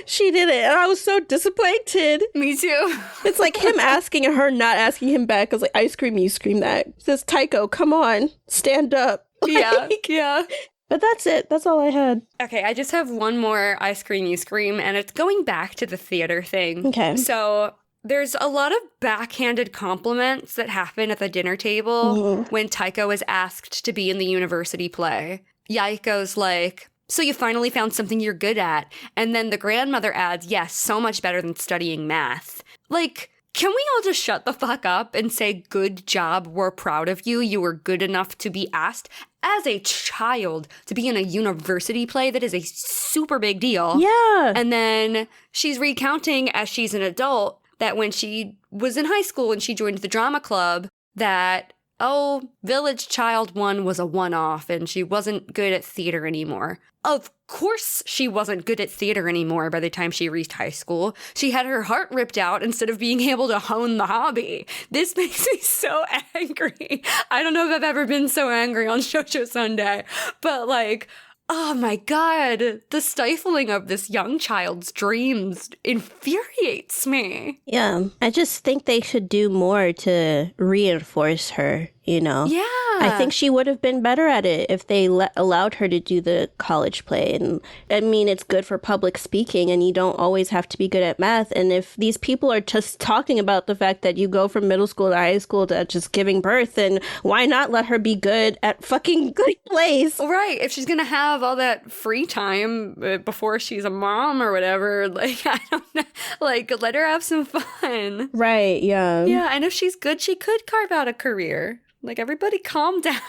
She didn't. And I was so disappointed. Me too. It's like him asking and her not asking him back. I was like, I scream, you scream that. It says, Taiko, come on, stand up. Yeah, yeah. But that's it. That's all I had. Okay, I just have one more I scream, you scream, and it's going back to the theater thing. Okay. So there's a lot of backhanded compliments that happen at the dinner table when Taiko is asked to be in the university play. Yaiko's like, so you finally found something you're good at. And then the grandmother adds, yes, so much better than studying math. Like, can we all just shut the fuck up and say, good job, we're proud of you, you were good enough to be asked as a child to be in a university play? That is a super big deal. Yeah. And then she's recounting as she's an adult that when she was in high school and she joined the drama club, that, oh, Village Child 1 was a one-off and she wasn't good at theater anymore. Of course she wasn't good at theater anymore by the time she reached high school. She had her heart ripped out instead of being able to hone the hobby. This makes me so angry. I don't know if I've ever been so angry on Shoujo Sundae, but like, oh my God, the stifling of this young child's dreams infuriates me. Yeah, I just think they should do more to reinforce her, you know? Yeah. I think she would have been better at it if they allowed her to do the college play. And I mean, it's good for public speaking and you don't always have to be good at math. And if these people are just talking about the fact that you go from middle school to high school to just giving birth, then why not let her be good at fucking good plays? Right. If she's going to have all that free time before she's a mom or whatever, like, I don't know, like, let her have some fun. Right. Yeah. Yeah. And if she's good, she could carve out a career. Like, everybody calm down.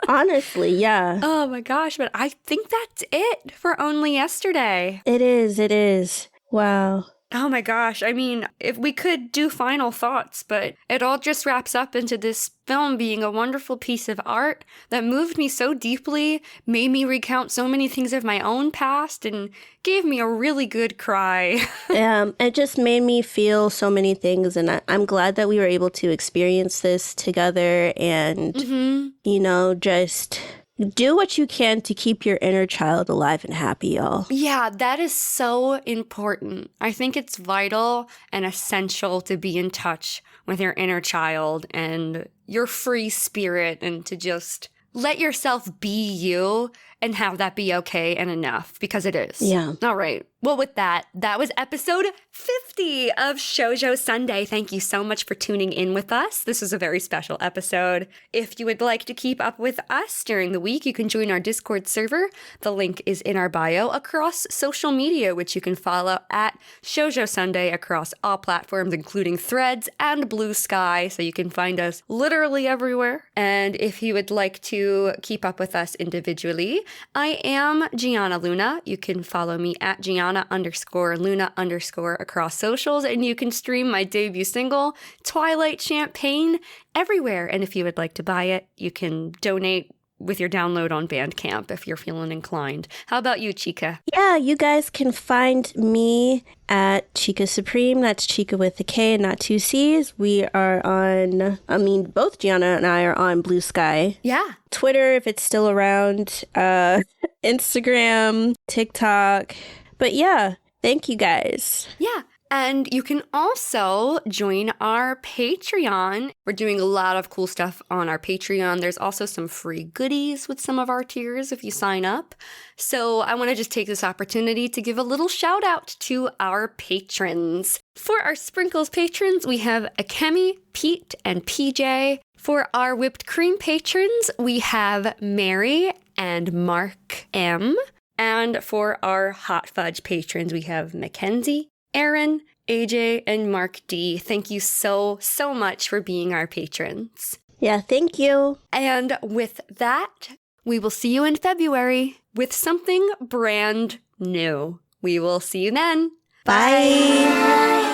Honestly, yeah. Oh my gosh, but I think that's it for Only Yesterday. It is, it is. Wow. Oh my gosh, I mean, if we could do final thoughts, but it all just wraps up into this film being a wonderful piece of art that moved me so deeply, made me recount so many things of my own past, and gave me a really good cry. It just made me feel so many things, and I'm glad that we were able to experience this together and, you know, just... do what you can to keep your inner child alive and happy, y'all. Yeah, that is so important. I think it's vital and essential to be in touch with your inner child and your free spirit and to just let yourself be you and have that be okay and enough, because it is. Yeah. All right. Well, with that was episode 50 of Shoujo Sundae. Thank you so much for tuning in with us. This was a very special episode. If you would like to keep up with us during the week, you can join our Discord server. The link is in our bio across social media, which you can follow at Shoujo Sundae across all platforms, including Threads and Blue Sky. So you can find us literally everywhere. And if you would like to keep up with us individually, I am Giana Luna. You can follow me at Giana_Luna_ across socials, and you can stream my debut single, Twilight Champagne, everywhere. And if you would like to buy it, you can donate with your download on Bandcamp if you're feeling inclined. How about you, Chika? Yeah, you guys can find me at Chika Supreme. That's Chika with a K and not two C's. We are on, both Giana and I are on Blue Sky. Yeah. Twitter, if it's still around, Instagram, TikTok. But yeah, thank you guys. Yeah. And you can also join our Patreon. We're doing a lot of cool stuff on our Patreon. There's also some free goodies with some of our tiers if you sign up. So I want to just take this opportunity to give a little shout out to our patrons. For our Sprinkles patrons, we have Akemi, Pete, and PJ. For our Whipped Cream patrons, we have Mary and Mark M. And for our Hot Fudge patrons, we have Mackenzie, Aaron, AJ, and Mark D. Thank you so much for being our patrons. Yeah, thank you. And with that, we will see you in February with something brand new. We will see you then. Bye.